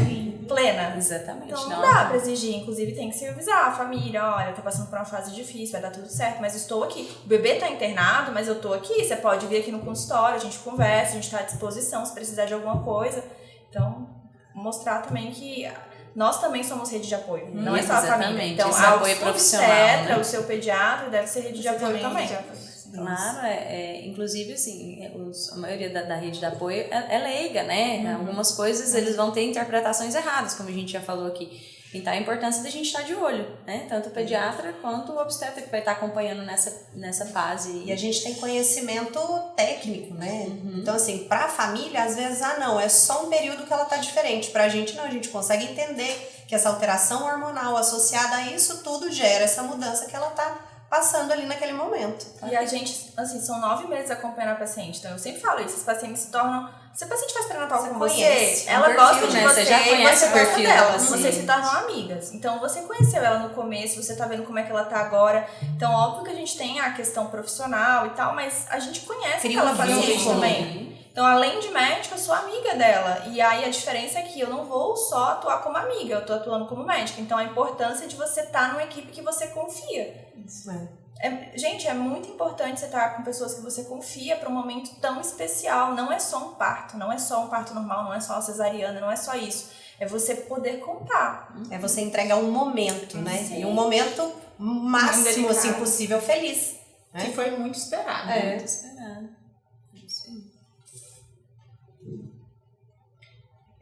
plena. Exatamente. Então não dá pra exigir, inclusive tem que se avisar a família, olha, tô passando por uma fase difícil, vai dar tudo certo, mas estou aqui. O bebê tá internado, mas eu tô aqui, você pode vir aqui no consultório, a gente conversa, a gente tá à disposição se precisar de alguma coisa. Então, mostrar também que nós também somos rede de apoio, não é só a família. Exatamente, Então, esse apoio profissional, né? o seu pediatra deve ser rede de apoio também. Claro, inclusive assim, a maioria da rede de apoio é leiga, né? Algumas coisas eles vão ter interpretações erradas, como a gente já falou aqui. Então a importância da gente estar de olho, né? Tanto o pediatra quanto o obstetra que vai estar acompanhando nessa fase. E a gente tem conhecimento técnico, né? Então, assim, pra família, às vezes, não, é só um período que ela tá diferente. Pra gente, não, a gente consegue entender que essa alteração hormonal associada a isso tudo gera essa mudança que ela tá passando ali naquele momento. E a gente, assim, são 9 meses acompanhando a paciente. Então eu sempre falo isso, os pacientes se tornam... Se a paciente faz pré-natal com conhece, você, ela perfil, gosta de né? você, Você já conhece você o perfil gosta dela, da vocês paciente. se tornam amigas. Então você conheceu ela no começo, você tá vendo como é que ela tá agora. Então óbvio que a gente tem a questão profissional e tal, mas a gente conhece Cria aquela um paciente vínculo. também. Então, além de médica, eu sou amiga dela. E aí a diferença é que eu não vou só atuar como amiga, eu tô atuando como médica. Então, a importância de você estar numa equipe que você confia. Isso é. Gente, é muito importante você estar com pessoas que você confia para um momento tão especial. Não é só um parto, não é só um parto normal, não é só uma cesariana, não é só isso. É você poder contar. É você entregar um momento, né? Sim. E um momento máximo, assim, possível, feliz. Que foi muito esperado. Muito esperado.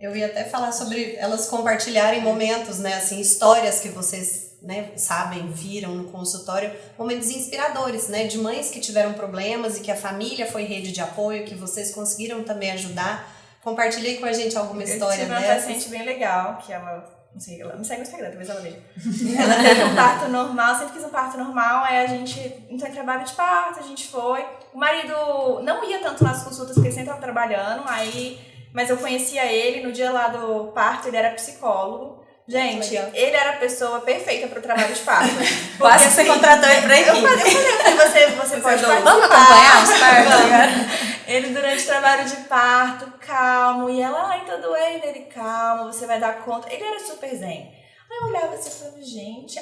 Eu ia até falar sobre elas compartilharem momentos, né? Assim, histórias que vocês, né, sabem, viram no consultório, momentos inspiradores, né? De mães que tiveram problemas e que a família foi rede de apoio, que vocês conseguiram também ajudar. Compartilhe com a gente alguma história Eu tive uma dessas. paciente bem legal, que é uma... Não sei, ela me segue no Instagram, talvez ela veja. Ela teve um parto normal, sempre quis um parto normal, aí a gente entrou em trabalho de parto, a gente foi. O marido não ia tanto nas consultas, porque ele sempre estava trabalhando, mas eu conhecia ele, no dia lá do parto ele era psicólogo. Gente, ele era a pessoa perfeita para o trabalho de parto. Quase que você contratou ele pra equipe. Eu falei, você pode participar. Vamos acompanhar os partos? Ele durante o trabalho de parto, calmo, e ela, ai, tá doendo, ele, calma, você vai dar conta. Ele era super zen. Aí eu olhava assim e falava, gente,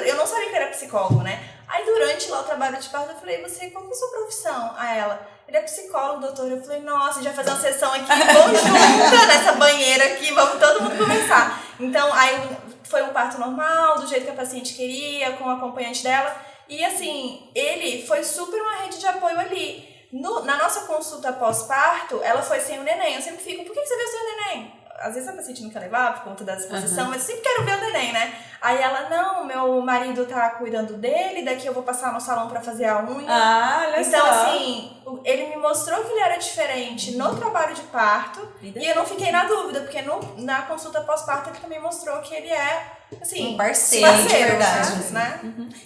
eu não sabia que era psicólogo, né? Aí durante lá o trabalho de parto eu falei, qual que é a sua profissão? Aí ela, ele é psicólogo, doutor. Eu falei, nossa, a gente vai fazer uma sessão aqui conjunta nessa banheira aqui, vamos todo mundo conversar. Então, aí foi um parto normal, do jeito que a paciente queria, com o acompanhante dela. E assim, ele foi super uma rede de apoio ali. Na nossa consulta pós-parto, ela foi sem o neném. Eu sempre fico, por que você veio sem o neném? Às vezes a paciente não quer levar por conta da exposição, mas eu sempre quero ver o neném, né? Aí ela, não, meu marido tá cuidando dele, daqui eu vou passar no salão pra fazer a unha. Ah, olha então, só. assim, ele me mostrou que ele era diferente no trabalho de parto e eu não fiquei na dúvida, porque na consulta pós-parto ele também mostrou que ele é, assim, um parceiro de verdade, né?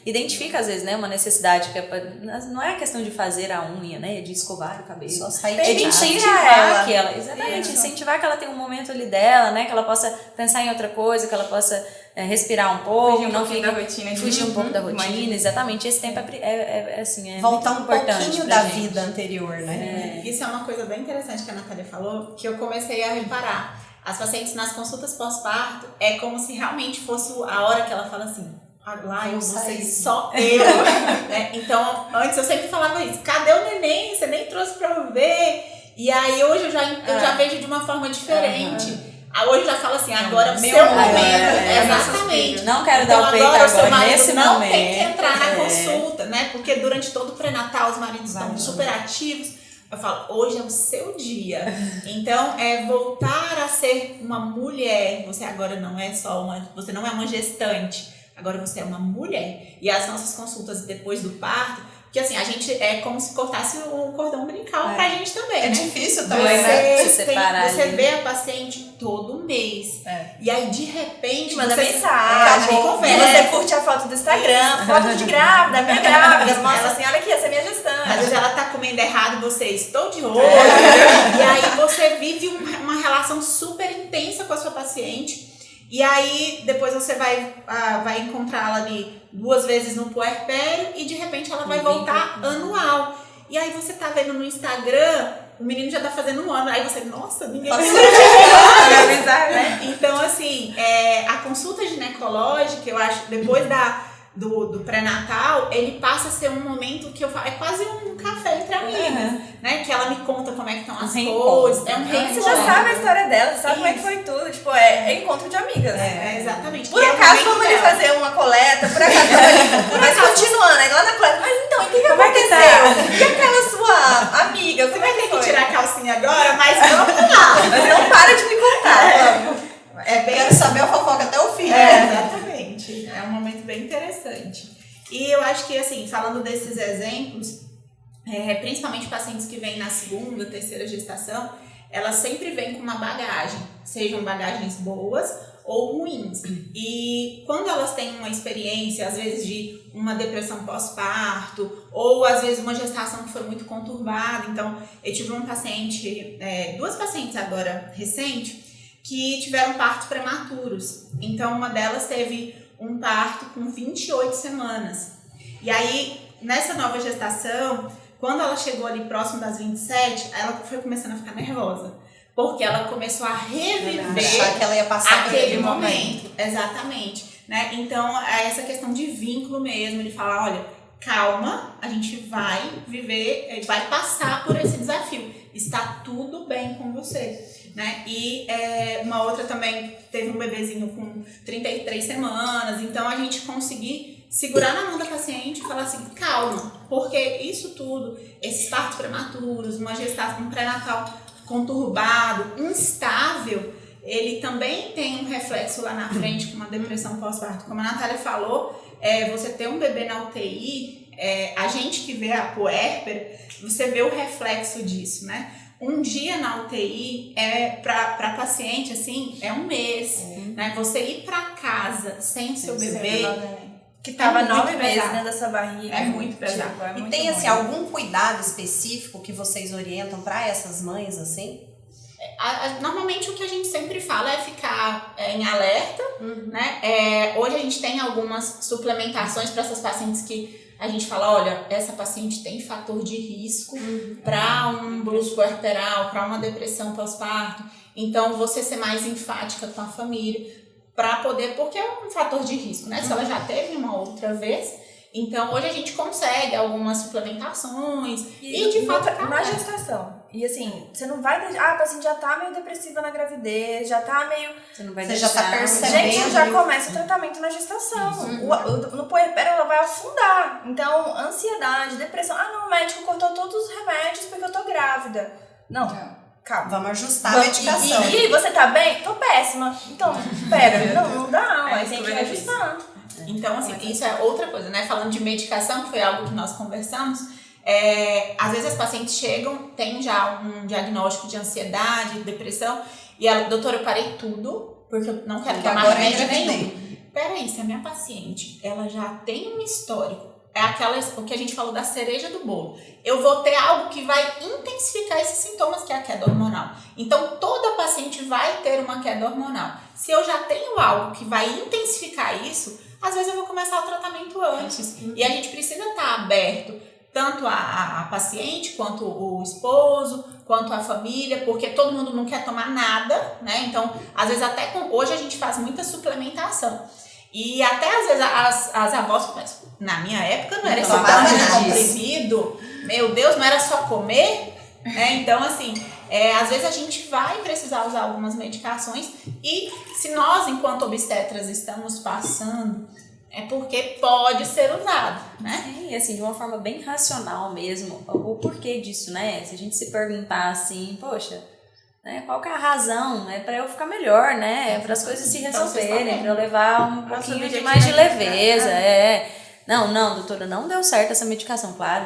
Identifica, às vezes, né, uma necessidade que não é a questão de fazer a unha, né, de escovar o cabelo. Só sair É de de casa. incentivar que ela, exatamente, Isso. incentivar que ela tenha um momento ali dela, né, que ela possa pensar em outra coisa, que ela possa respirar um pouco, Fugir um não pouquinho fique, da rotina. fugir um pouco da rotina, exatamente. Esse tempo assim, Voltar muito um importante pouquinho pra da gente. vida anterior, né? Isso é uma coisa bem interessante que a Natália falou, que eu comecei a reparar. As pacientes nas consultas pós-parto, é como se realmente fosse a hora que ela fala assim, lá eu vou ser só eu. Né? Então, antes eu sempre falava isso, cadê o neném? Você nem trouxe pra eu ver. E aí hoje eu já vejo de uma forma diferente. Hoje eu já falo assim, agora o seu momento. Exatamente. Não quero Então, dar o peito agora o seu agora, marido nesse não momento. tem que entrar na consulta, né? Porque durante todo o pré-natal os maridos estão super ativos. Eu falo, hoje é o seu dia. Então, é voltar a ser uma mulher. Você agora não é só você não é uma gestante. Agora você é uma mulher. E as nossas consultas depois do parto, porque assim, a gente é como se cortasse o cordão umbilical pra gente também, né? É difícil também, né? Se separar Você ali. vê a paciente todo mês. E aí, de repente, Manda você mensagem, conversa. e você curte a foto do Instagram, foto de grávida, minha grávida, mostra assim, olha aqui, essa é minha gestante. Às vezes ela tá comendo errado, você, estou de olho. E aí você vive uma relação super intensa com a sua paciente. E aí depois você vai encontrá-la ali 2 vezes no puerpério e de repente ela vai voltar anual. E aí você tá vendo no Instagram, o menino já tá fazendo 1 ano. Aí você, nossa, ninguém né? Então, assim, a consulta ginecológica, eu acho, depois do pré-natal, ele passa a ser um momento que eu falo, é quase um café entre amigas, né? Que ela me conta como é que estão as coisas. É um reencontro. Você já sabe a história dela, você sabe como é que foi tudo. Tipo, é encontro de amigas. Exatamente. Por E é o acaso momento vamos ali dela. fazer uma coleta, por acaso vamos ali. Mas continuando, aí lá na coleta, mas então, e o que aconteceu? E aquela sua amiga, Você como é vai ter que que foi? tirar a calcinha agora, mas vamos lá. Mas não para de me contar, vamos. Quero saber a fofoca até o fim. Exatamente. É um momento bem interessante. E eu acho que, assim, falando desses exemplos, principalmente pacientes que vêm na 2ª, 3ª gestação, elas sempre vêm com uma bagagem, sejam bagagens boas ou ruins. E quando elas têm uma experiência, às vezes de uma depressão pós-parto, ou às vezes uma gestação que foi muito conturbada. Então, eu tive um paciente, 2 pacientes agora recente, que tiveram partos prematuros. Então, uma delas teve um parto com 28 semanas. E aí, nessa nova gestação, quando ela chegou ali próximo das 27, ela foi começando a ficar nervosa. Porque ela começou a reviver achar que ela ia passar aquele momento. Exatamente. Né? Então, é essa questão de vínculo mesmo, de falar, olha, calma, a gente vai viver, vai passar por esse desafio. Está tudo bem com você. Né? E uma outra também teve um bebezinho com 33 semanas, então a gente conseguir segurar na mão da paciente e falar assim, calma, porque isso tudo, esses partos prematuros, uma gestação, um pré-natal conturbado, instável, ele também tem um reflexo lá na frente com uma depressão pós-parto. Como a Natália falou, você ter um bebê na UTI, a gente que vê a puérpera, você vê o reflexo disso, né? Um dia na UTI para paciente, assim, é um mês, né? Você ir para casa sem o seu bebê, que tava 9 meses dentro dessa barriga. É muito pesado. E tem, assim, algum cuidado específico que vocês orientam para essas mães, assim? Normalmente o que a gente sempre fala é ficar em alerta, né? Hoje a gente tem algumas suplementações para essas pacientes que a gente fala, olha, essa paciente tem fator de risco para um blues puerperal, para uma depressão pós-parto. Então, você ser mais enfática com a família, para poder, porque é um fator de risco, né? Se ela já teve uma outra vez, então hoje a gente consegue algumas suplementações e de fato na gestação. E assim, você não vai deixar, a paciente já tá meio depressiva na gravidez, já tá meio... Você já tá percebendo. Gente, já começa o tratamento na gestação. No puerpério ela vai afundar. Então, ansiedade, depressão. Ah, não, o médico cortou todos os remédios porque eu tô grávida. Não, calma. Vamos ajustar a medicação. E aí, você tá bem? Tô péssima. Então, pera, não dá, mas tem que ajustar. Então, assim, isso é outra coisa, né? Falando de medicação, que foi algo que nós conversamos, às vezes as pacientes chegam, tem já um diagnóstico de ansiedade, de depressão, e ela, doutora, eu parei tudo, porque eu não quero tomar remédio nenhum. Peraí, se a minha paciente, ela já tem um histórico, o que a gente falou da cereja do bolo, eu vou ter algo que vai intensificar esses sintomas, que é a queda hormonal. Então, toda paciente vai ter uma queda hormonal. Se eu já tenho algo que vai intensificar isso, às vezes eu vou começar o tratamento antes. E a gente precisa estar aberto, tanto a paciente, quanto o esposo, quanto a família, porque todo mundo não quer tomar nada, né? Então, às vezes hoje a gente faz muita suplementação. E até às vezes as avós começam, na minha época não era só tomar comprimido, meu Deus, não era só comer, né? Então, assim, às vezes a gente vai precisar usar algumas medicações e se nós, enquanto obstetras, estamos passando, é porque pode ser usado, né? Sim, assim, de uma forma bem racional mesmo, o porquê disso, né? Se a gente se perguntar assim, poxa, né, qual que é a razão, né? Para eu ficar melhor, né? Para as coisas se resolverem, para eu levar um pouquinho de mais de leveza, Não, doutora, não deu certo essa medicação. Claro,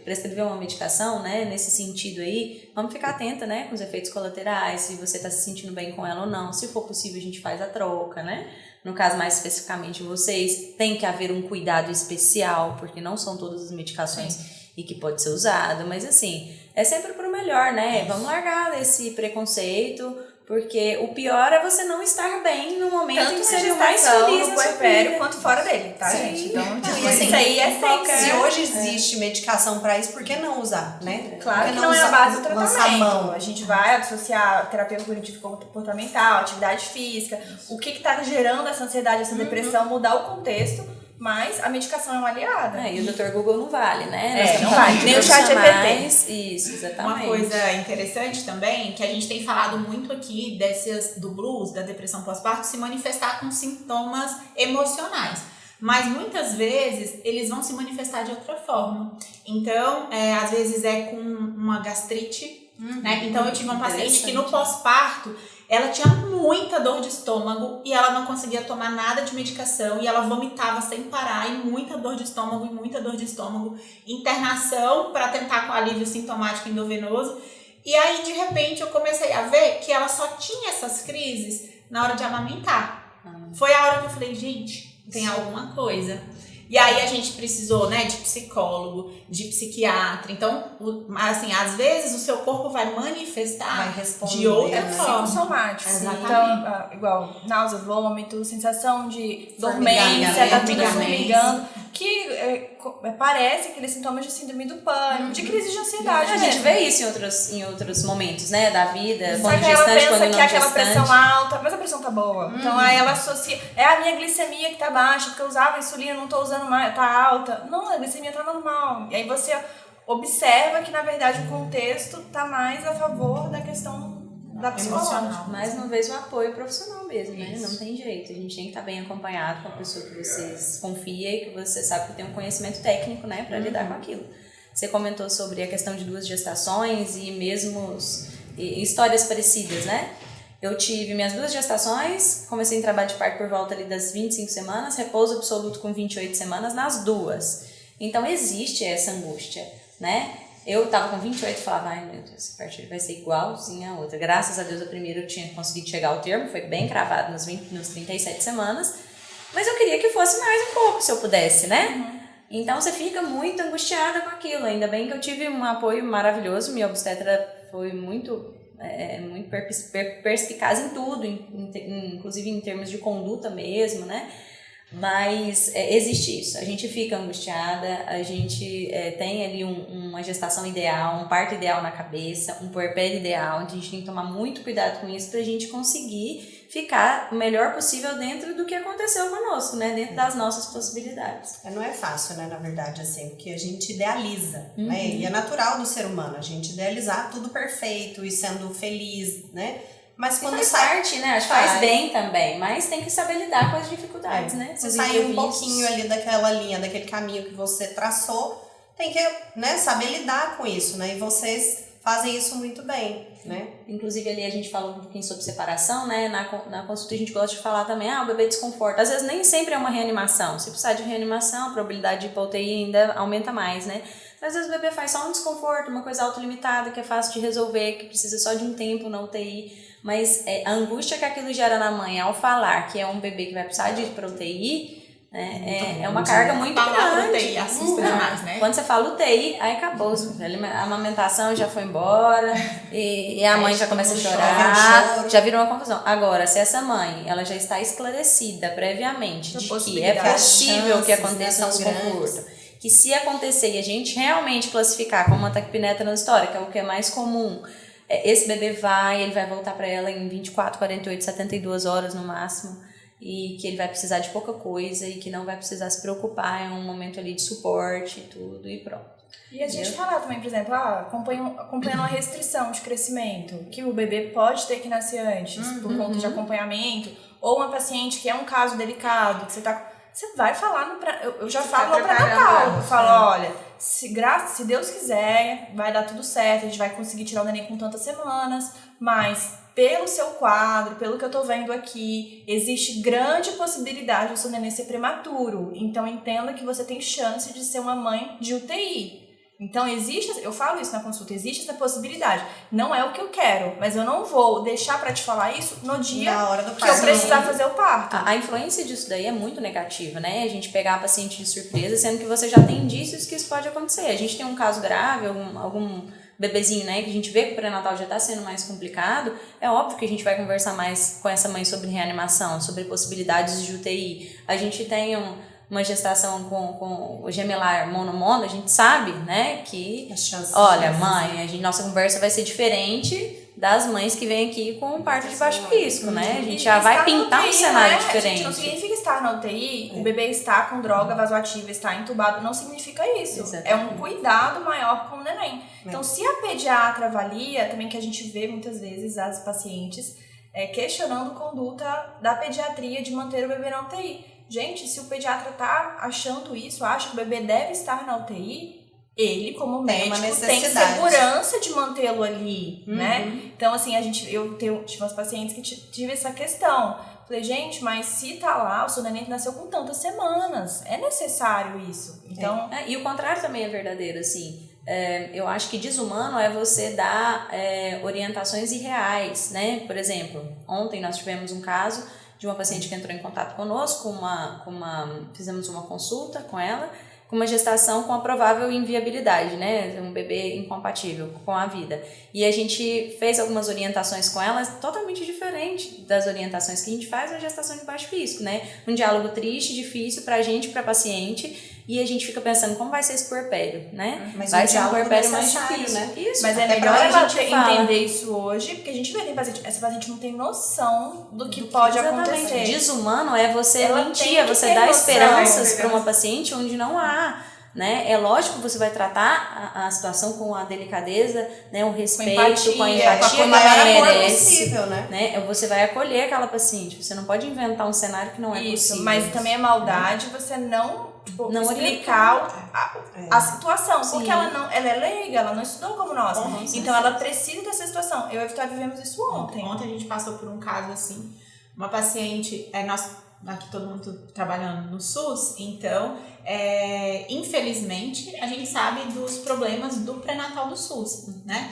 prescrever uma medicação, né, nesse sentido aí, vamos ficar atenta, né, com os efeitos colaterais, se você está se sentindo bem com ela ou não. Se for possível, a gente faz a troca, né? No caso, mais especificamente, vocês, tem que haver um cuidado especial, porque não são todas as medicações e que pode ser usado, mas assim, é sempre pro melhor, né? Vamos largar desse preconceito, porque o pior é você não estar bem no momento tanto em que você seja o mais feliz no puerpério quanto fora dele, tá, Sim. gente? Então, E assim, isso aí é se hoje existe medicação para isso, por que não usar, né? Claro que não não é a usar- base do lançar tratamento. mão. A gente vai associar terapia cognitivo-comportamental, atividade física, o que está gerando essa ansiedade, essa depressão, mudar o contexto, mas a medicação é uma aliada. E o Dr. Google não vale, né? É, Nós estamos não vale. falando de Nem o chat profissionais. Isso, exatamente. Uma coisa interessante também, que a gente tem falado muito aqui do blues, da depressão pós-parto, se manifestar com sintomas emocionais. Mas muitas vezes eles vão se manifestar de outra forma. Então, às vezes é com uma gastrite, né? Então eu tive uma paciente que no pós-parto, ela tinha muita dor de estômago e ela não conseguia tomar nada de medicação e ela vomitava sem parar e muita dor de estômago e muita dor de estômago. Internação para tentar com alívio sintomático endovenoso. E aí, de repente, eu comecei a ver que ela só tinha essas crises na hora de amamentar. Foi a hora que eu falei, gente, tem alguma coisa. E aí a gente precisou, né, de psicólogo, de psiquiatra. Então, assim, às vezes o seu corpo vai manifestar de outra forma. Psicossomático. Exatamente. Então, igual náusea, vômito, sensação de Formigamento, dormência, tá tudo formigamento. formigando. que parece aqueles sintomas de síndrome do pânico, de crise de ansiedade. A gente vê isso em outros momentos, né, da vida, Só quando que ela gestante, quando pensa não que é aquela gestante. pressão alta, mas a pressão tá boa. Então aí ela associa, é a minha glicemia que tá baixa, porque eu usava insulina, não tô usando mais, tá alta. Não, a glicemia tá normal. E aí você observa que, na verdade, o contexto tá mais a favor da questão da psicológica. Mais uma vez, o apoio profissional mesmo, né? Não tem jeito. A gente tem que estar bem acompanhado com a pessoa que vocês confiam e que você sabe que tem um conhecimento técnico, né, para lidar com aquilo. Você comentou sobre a questão de 2 gestações e mesmo histórias parecidas, né? Eu tive minhas 2 gestações, comecei em trabalho de parto por volta ali das 25 semanas, repouso absoluto com 28 semanas nas 2. Então, existe essa angústia, né? Eu tava com 28 e falava, ai meu Deus, essa partir vai ser igualzinha a outra. Graças a Deus, a primeira eu tinha conseguido chegar ao termo, foi bem cravado nos 37 semanas, mas eu queria que fosse mais um pouco, se eu pudesse, né? Então você fica muito angustiada com aquilo. Ainda bem que eu tive um apoio maravilhoso, minha obstetra foi muito perspicaz em tudo, inclusive em termos de conduta mesmo, né? Mas existe isso, a gente fica angustiada, a gente tem ali uma gestação ideal, um parto ideal na cabeça, um puerpério ideal, a gente tem que tomar muito cuidado com isso pra gente conseguir ficar o melhor possível dentro do que aconteceu conosco, né? Dentro das nossas possibilidades. Não é fácil, né, na verdade, assim, porque a gente idealiza, né? E é natural do ser humano a gente idealizar tudo perfeito e sendo feliz, né? Mas quando faz parte, né? Acho que faz bem também, mas tem que saber lidar com as dificuldades, né? Você sair um pouquinho ali daquela linha, daquele caminho que você traçou, tem que, né, saber lidar com isso, né? E vocês fazem isso muito bem, né? Inclusive ali a gente falou um pouquinho sobre separação, né? Na consulta a gente gosta de falar também, o bebê desconforta. Às vezes nem sempre é uma reanimação. Se precisar de reanimação, a probabilidade de ir pra UTI ainda aumenta mais, né? Mas às vezes o bebê faz só um desconforto, uma coisa autolimitada, que é fácil de resolver, que precisa só de um tempo na UTI. Mas a angústia que aquilo gera na mãe ao falar que é um bebê que vai precisar de ir pra UTI, né, é uma carga muito grande. UTI assusta demais, né? Quando você fala UTI, aí acabou. A amamentação já foi embora e a mãe já começa a chorar, já vira uma confusão. Agora, se essa mãe ela já está esclarecida previamente de que é possível que aconteça um desconforto, que se acontecer e a gente realmente classificar como uma taquipneta na história, que é o que é mais comum, esse bebê ele vai voltar para ela em 24, 48, 72 horas no máximo, e que ele vai precisar de pouca coisa e que não vai precisar se preocupar, é um momento ali de suporte e tudo, e pronto. E a gente falar também, por exemplo, acompanhando uma restrição de crescimento, que o bebê pode ter que nascer antes, por conta de acompanhamento, ou uma paciente que é um caso delicado, que você vai falar eu já falo no pré-natal, eu falo, olha, se Deus quiser, vai dar tudo certo, a gente vai conseguir tirar o neném com tantas semanas, mas pelo seu quadro, pelo que eu tô vendo aqui, existe grande possibilidade do seu neném ser prematuro, então entenda que você tem chance de ser uma mãe de UTI. Então eu falo isso na consulta, existe essa possibilidade. Não é o que eu quero, mas eu não vou deixar pra te falar isso no dia na hora do que eu precisar fazer o parto. A influência disso daí é muito negativa, né? A gente pegar a paciente de surpresa, sendo que você já tem indícios que isso pode acontecer. A gente tem um caso grave, algum bebezinho, né, que a gente vê que o pré-natal já está sendo mais complicado, é óbvio que a gente vai conversar mais com essa mãe sobre reanimação, sobre possibilidades de UTI. A gente tem uma gestação com o gemelar mono, a gente sabe, né, que, olha, mãe, nossa conversa vai ser diferente das mães que vêm aqui com um parto de baixo risco, né? A gente já vai pintar um cenário diferente. Gente, não significa estar na UTI, o bebê está com droga vasoativa, está entubado, não significa isso. Exatamente. É um cuidado maior com o neném. Então, se a pediatra avalia, também que a gente vê muitas vezes as pacientes questionando conduta da pediatria de manter o bebê na UTI. Gente, se o pediatra tá achando isso, acha que o bebê deve estar na UTI, ele, como médico, tem segurança de mantê-lo ali, né? Então, assim, eu tive umas pacientes que tive essa questão. Falei, gente, mas se tá lá, o seu neném nasceu com tantas semanas, é necessário isso. Então... E o contrário também é verdadeiro, assim. Eu acho que desumano é você dar orientações irreais, né? Por exemplo, ontem nós tivemos um caso de uma paciente que entrou em contato conosco, fizemos uma consulta com ela, com uma gestação com a provável inviabilidade, né? Um bebê incompatível com a vida. E a gente fez algumas orientações com ela totalmente diferentes das orientações que a gente faz na gestação de baixo risco, né? Um diálogo triste, difícil pra gente, pra paciente, e a gente fica pensando como vai ser esse puerpério, né? Mas vai um ser um diálogo puerpério mais necessário, difícil. né? Isso, Mas é até melhor pra ela gente fala. entender isso hoje, porque a gente vê, tem paciente, essa paciente não tem noção do que pode acontecer. Desumano é você Ela mentir, tem é que você ter dar noção, esperanças entendeu? para uma paciente onde não há. Né? É lógico que você vai tratar a situação com a delicadeza, né? O respeito, com a empatia que ela merece. Possível, Né? Você vai acolher aquela paciente. Você não pode inventar um cenário que não é Isso, possível. mas também é maldade você não Não explicar a situação. Sim. Porque ela é leiga, ela não estudou como nós. Com Então ela precisa dessa situação. Eu e a Vitória vivemos isso ontem. Ontem a gente passou por um caso assim, uma paciente, nós aqui todo mundo trabalhando no SUS, então infelizmente a gente sabe dos problemas do pré-natal do SUS, né?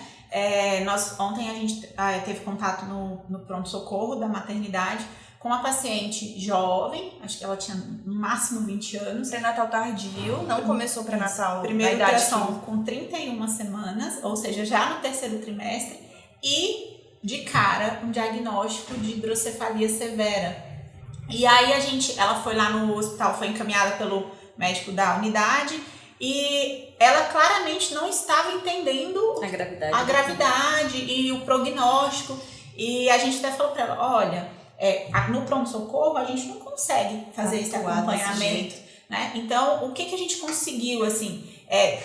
Ontem a gente teve contato no pronto-socorro da maternidade com uma paciente jovem, acho que ela tinha no máximo 20 anos. Pré-natal tardio, não começou pré-natal Primeiro na idade ultrassom com 31 semanas, ou seja, já no terceiro trimestre, e de cara um diagnóstico de hidrocefalia severa. E aí ela foi lá no hospital, foi encaminhada pelo médico da unidade e ela claramente não estava entendendo a gravidade e o prognóstico. E a gente até falou para ela, olha, no pronto-socorro a gente não consegue fazer esse acompanhamento, né? Então, o que a gente conseguiu, assim,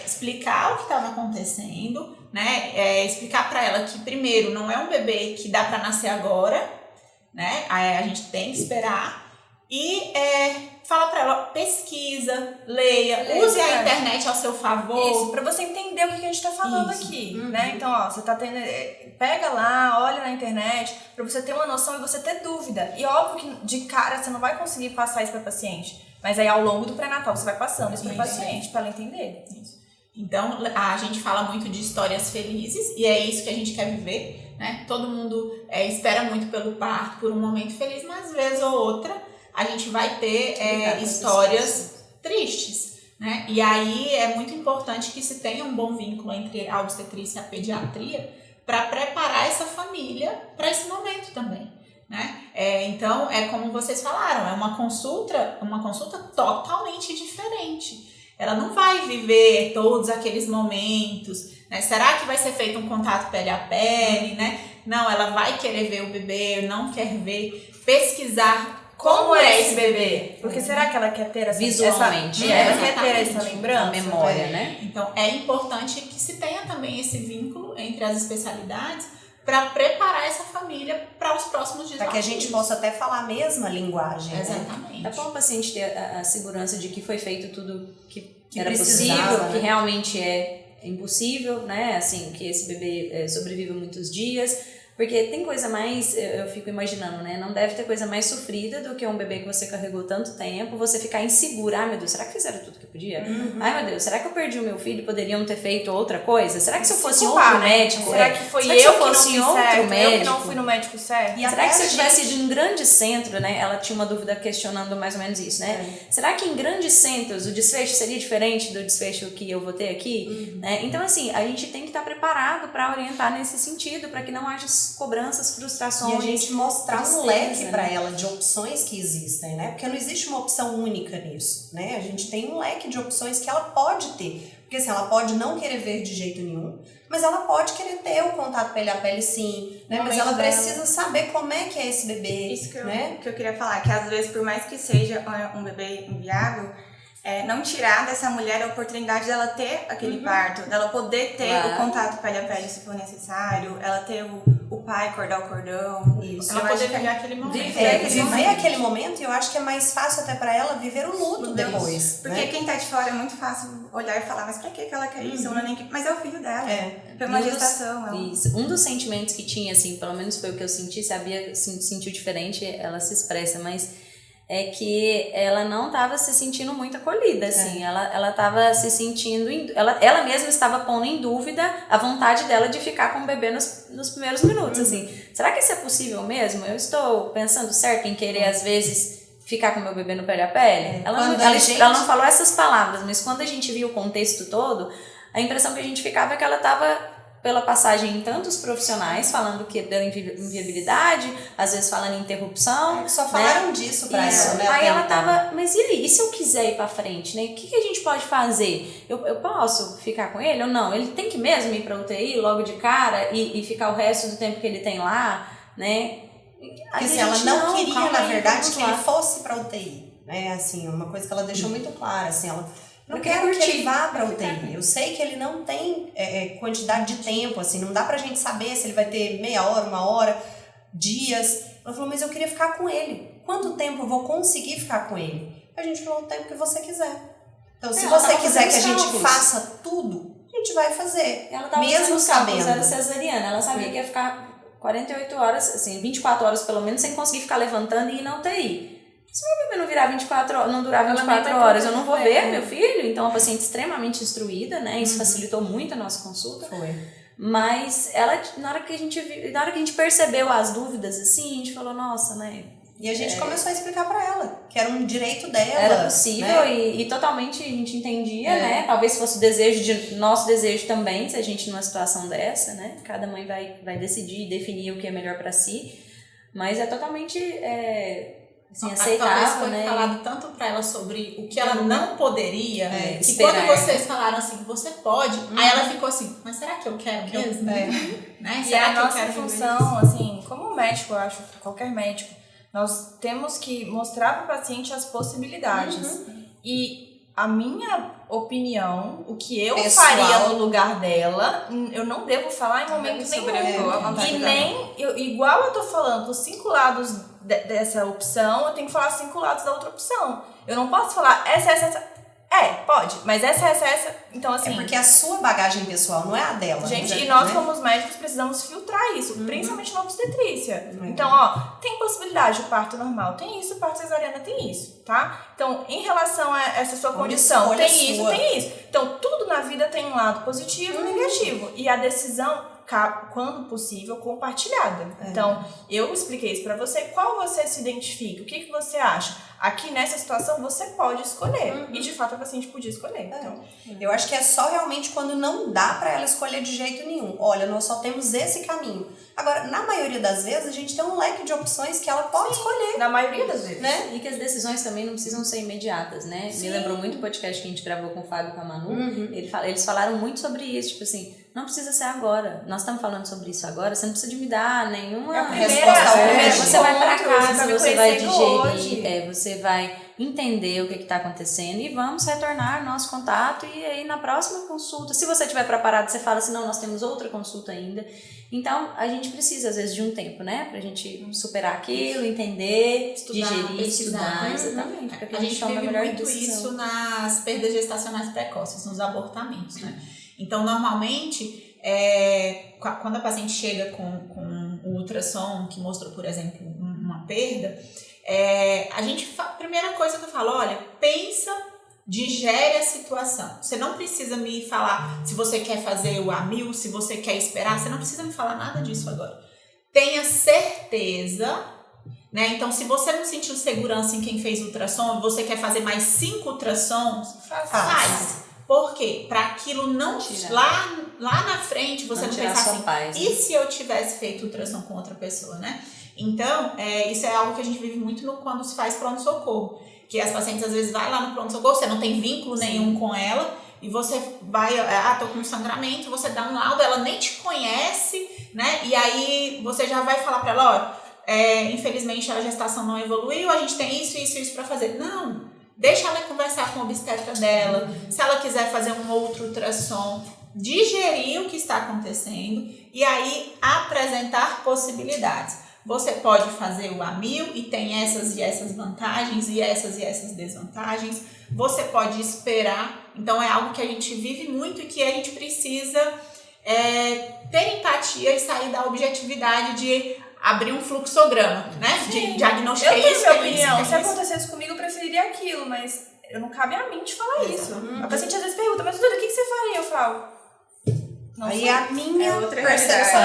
explicar o que estava acontecendo, né? Explicar para ela que, primeiro, não é um bebê que dá para nascer agora, né? A gente tem que esperar e fala para ela, pesquisa, leia, use a internet ao seu favor. Isso, pra você entender o que a gente tá falando aqui, né? Então, ó, você tá tendo... Pega lá, olha na internet, pra você ter uma noção e você ter dúvida. E óbvio que de cara você não vai conseguir passar isso pra paciente. Mas aí ao longo do pré-natal você vai passando isso pra paciente, pra ela entender. Isso. Então, a gente fala muito de histórias felizes e é isso que a gente quer viver, né? Todo mundo espera muito pelo parto, por um momento feliz, mas vez ou outra a gente vai ter histórias tristes, né? E aí é muito importante que se tenha um bom vínculo entre a obstetrícia e a pediatria para preparar essa família para esse momento também, né? Então, como vocês falaram, é uma consulta totalmente diferente. Ela não vai viver todos aqueles momentos, né? Será que vai ser feito um contato pele a pele, né? Não, ela vai querer ver o bebê, não quer ver, pesquisar como é esse bebê. Porque será que ela quer ter visualmente? Ela quer ter essa lembrança? A memória, né? Então, é importante que se tenha também esse vínculo entre as especialidades para preparar essa família para os próximos desafios. Para que a gente possa até falar a mesma linguagem. Exatamente. Né? É bom o paciente ter a segurança de que foi feito tudo que era precisava, possível, né? que realmente é impossível, né? Assim, que esse bebê sobrevive muitos dias. Porque tem coisa mais, eu fico imaginando, né? Não deve ter coisa mais sofrida do que um bebê que você carregou tanto tempo, você ficar insegura. Ai, meu Deus, será que fizeram tudo que podia? Ai, meu Deus, será que eu perdi o meu filho? Poderiam ter feito outra coisa? Será que se eu fosse outro médico? Será que foi será que eu se eu fosse que não outro fiz certo? médico? Eu que não fui no médico certo? E será que se eu tivesse ido em grande centro, né? Ela tinha uma dúvida questionando mais ou menos isso, né? Será que em grandes centros o desfecho seria diferente do desfecho que eu vou ter aqui? Né? Então, assim, a gente tem que estar preparado para orientar nesse sentido, para que não haja cobranças, frustrações. E a gente mostrar um tristeza, leque né? para ela de opções que existem, né? Porque não existe uma opção única nisso, né? A gente tem um leque de opções que ela pode ter. Porque assim, ela pode não querer ver de jeito nenhum, mas ela pode querer ter o contato pele a pele sim, né? Mas ela precisa saber como é que é esse bebê, Isso que né? eu queria falar, que às vezes, por mais que seja um bebê inviável, não tirar dessa mulher a oportunidade dela ter aquele parto, dela poder ter o contato pele a pele se for necessário, ela ter o pai cordar o cordão. Isso. Ela poder viver aquele momento. Viver aquele momento, e eu acho que é mais fácil até pra ela viver o luto depois. Porque né? quem tá de fora é muito fácil olhar e falar, mas pra que ela quer isso? Mas é o filho dela. Foi uma gestação. Isso. Um dos sentimentos que tinha, assim, pelo menos foi o que eu senti, sabia, sentiu diferente, ela se expressa, mas é que ela não estava se sentindo muito acolhida, assim, ela estava se sentindo, ela mesma estava pondo em dúvida a vontade dela de ficar com o bebê nos primeiros minutos, assim, será que isso é possível mesmo? Eu estou pensando certo em querer, às vezes, ficar com o meu bebê no pele a pele? Ela não falou essas palavras, mas quando a gente viu o contexto todo, a impressão que a gente ficava é que ela estava pela passagem em tantos profissionais, falando que pela inviabilidade, às vezes falando em interrupção. Só falaram disso pra ela, né? Aí ela tava, mas e aí? E se eu quiser ir pra frente, né? O que a gente pode fazer? Eu posso ficar com ele ou não? Ele tem que mesmo ir pra UTI logo de cara e ficar o resto do tempo que ele tem lá, né? Porque assim, ela não queria, na verdade, que ele fosse pra UTI. Né? Assim, uma coisa que ela deixou muito clara, assim, ela não quero que ele vá pra UTI. Eu sei que ele não tem quantidade de tempo, assim, não dá pra gente saber se ele vai ter meia hora, 1 hora, dias. Ela falou, mas eu queria ficar com ele. Quanto tempo eu vou conseguir ficar com ele? A gente falou o tempo que você quiser. Então, se você quiser que a gente faça tudo, a gente vai fazer. Ela tava mesmo sabendo. Era cesariana, ela sabia que ia ficar 48 horas, assim, 24 horas pelo menos, sem conseguir ficar levantando e ir na UTI. Se meu bebê não virar 24 horas, não durar 24 horas, eu não vou ver meu filho. Então, a paciente extremamente instruída, né? Isso facilitou muito a nossa consulta. Foi. Mas ela, na hora que a gente percebeu as dúvidas, assim, a gente falou, nossa, né? E a gente começou a explicar pra ela que era um direito dela. Era possível, né? e totalmente a gente entendia, né? Talvez fosse o nosso desejo também, se a gente numa situação dessa, né? Cada mãe vai decidir e definir o que é melhor pra si. Mas é totalmente assim, aceitável, talvez foi né? falado tanto pra ela sobre o que ela não poderia, que esperar, quando vocês falaram assim, você pode, aí ela ficou assim, mas será que eu quero mesmo? Né? E Será a que eu nossa quero função, assim, como médico, eu acho, qualquer médico, nós temos que mostrar para o paciente as possibilidades. E a minha opinião, o que eu faria no lugar dela, eu não devo falar em momento nenhum. E nem, igual eu tô falando, os 5 lados dessa opção, eu tenho que falar 5 lados da outra opção. Eu não posso falar essa. Pode, mas essa. Então, assim. É porque a sua bagagem pessoal não é a dela. Gente, né? e nós, como os médicos, precisamos filtrar isso, principalmente na obstetrícia. Então, tem possibilidade de parto normal, tem isso, parto cesariana tem isso, tá? Então, em relação a essa sua condição, tem isso, tem isso. Então, tudo na vida tem um lado positivo e negativo. E a decisão, quando possível, compartilhada. Então, eu expliquei isso pra você, qual você se identifica, o que você acha? Aqui nessa situação você pode escolher. E de fato a paciente podia escolher. Então, eu acho que é só realmente quando não dá pra ela escolher de jeito nenhum. Olha, nós só temos esse caminho. Agora, na maioria das vezes, a gente tem um leque de opções que ela pode escolher. Na maioria das vezes. Né? E que as decisões também não precisam ser imediatas, né? Me lembrou muito o podcast que a gente gravou com o Fábio e com a Manu. Eles falaram muito sobre isso, tipo assim, não precisa ser agora. Nós estamos falando sobre isso agora, você não precisa de me dar nenhuma resposta hoje. Você vai para casa, você vai digerir, você vai entender o que está acontecendo e vamos retornar nosso contato e aí na próxima consulta, se você estiver preparado, você fala assim, não, nós temos outra consulta ainda. Então, a gente precisa, às vezes, de um tempo, né? Pra gente superar aquilo, entender, digerir, estudar. Exatamente. A gente vive muito isso nas perdas gestacionais precoces, nos abortamentos, né? Então, normalmente, quando a paciente chega com um ultrassom que mostrou, por exemplo, uma perda, a primeira coisa que eu falo, olha, pensa, digere a situação. Você não precisa me falar se você quer fazer o AMIL, se você quer esperar, você não precisa me falar nada disso agora. Tenha certeza, né? Então, se você não sentiu segurança em quem fez o ultrassom, você quer fazer mais 5 ultrassons, faz. Por quê? Para aquilo não lá na frente você não pensar assim, paz, né? E se eu tivesse feito ultrassom com outra pessoa, né? Então, isso é algo que a gente vive muito quando se faz pronto-socorro. Que as pacientes às vezes vai lá no pronto-socorro, você não tem vínculo nenhum com ela, e você vai, tô com sangramento, você dá um laudo, ela nem te conhece, né? E aí você já vai falar para ela, infelizmente a gestação não evoluiu, a gente tem isso para fazer. Não! Deixa ela conversar com o obstetra dela, se ela quiser fazer um outro ultrassom, digerir o que está acontecendo e aí apresentar possibilidades. Você pode fazer o AMIL e tem essas e essas vantagens e essas desvantagens. Você pode esperar. Então é algo que a gente vive muito e que a gente precisa ter empatia e sair da objetividade de abrir um fluxograma, né? De diagnosticar isso. Eu tenho minha opinião. Se acontecesse comigo, eu preferiria aquilo, mas não cabe a mim te falar isso. A paciente às vezes pergunta, mas Duda, o que você faria? Eu falo, não aí sei. a minha outra percepção,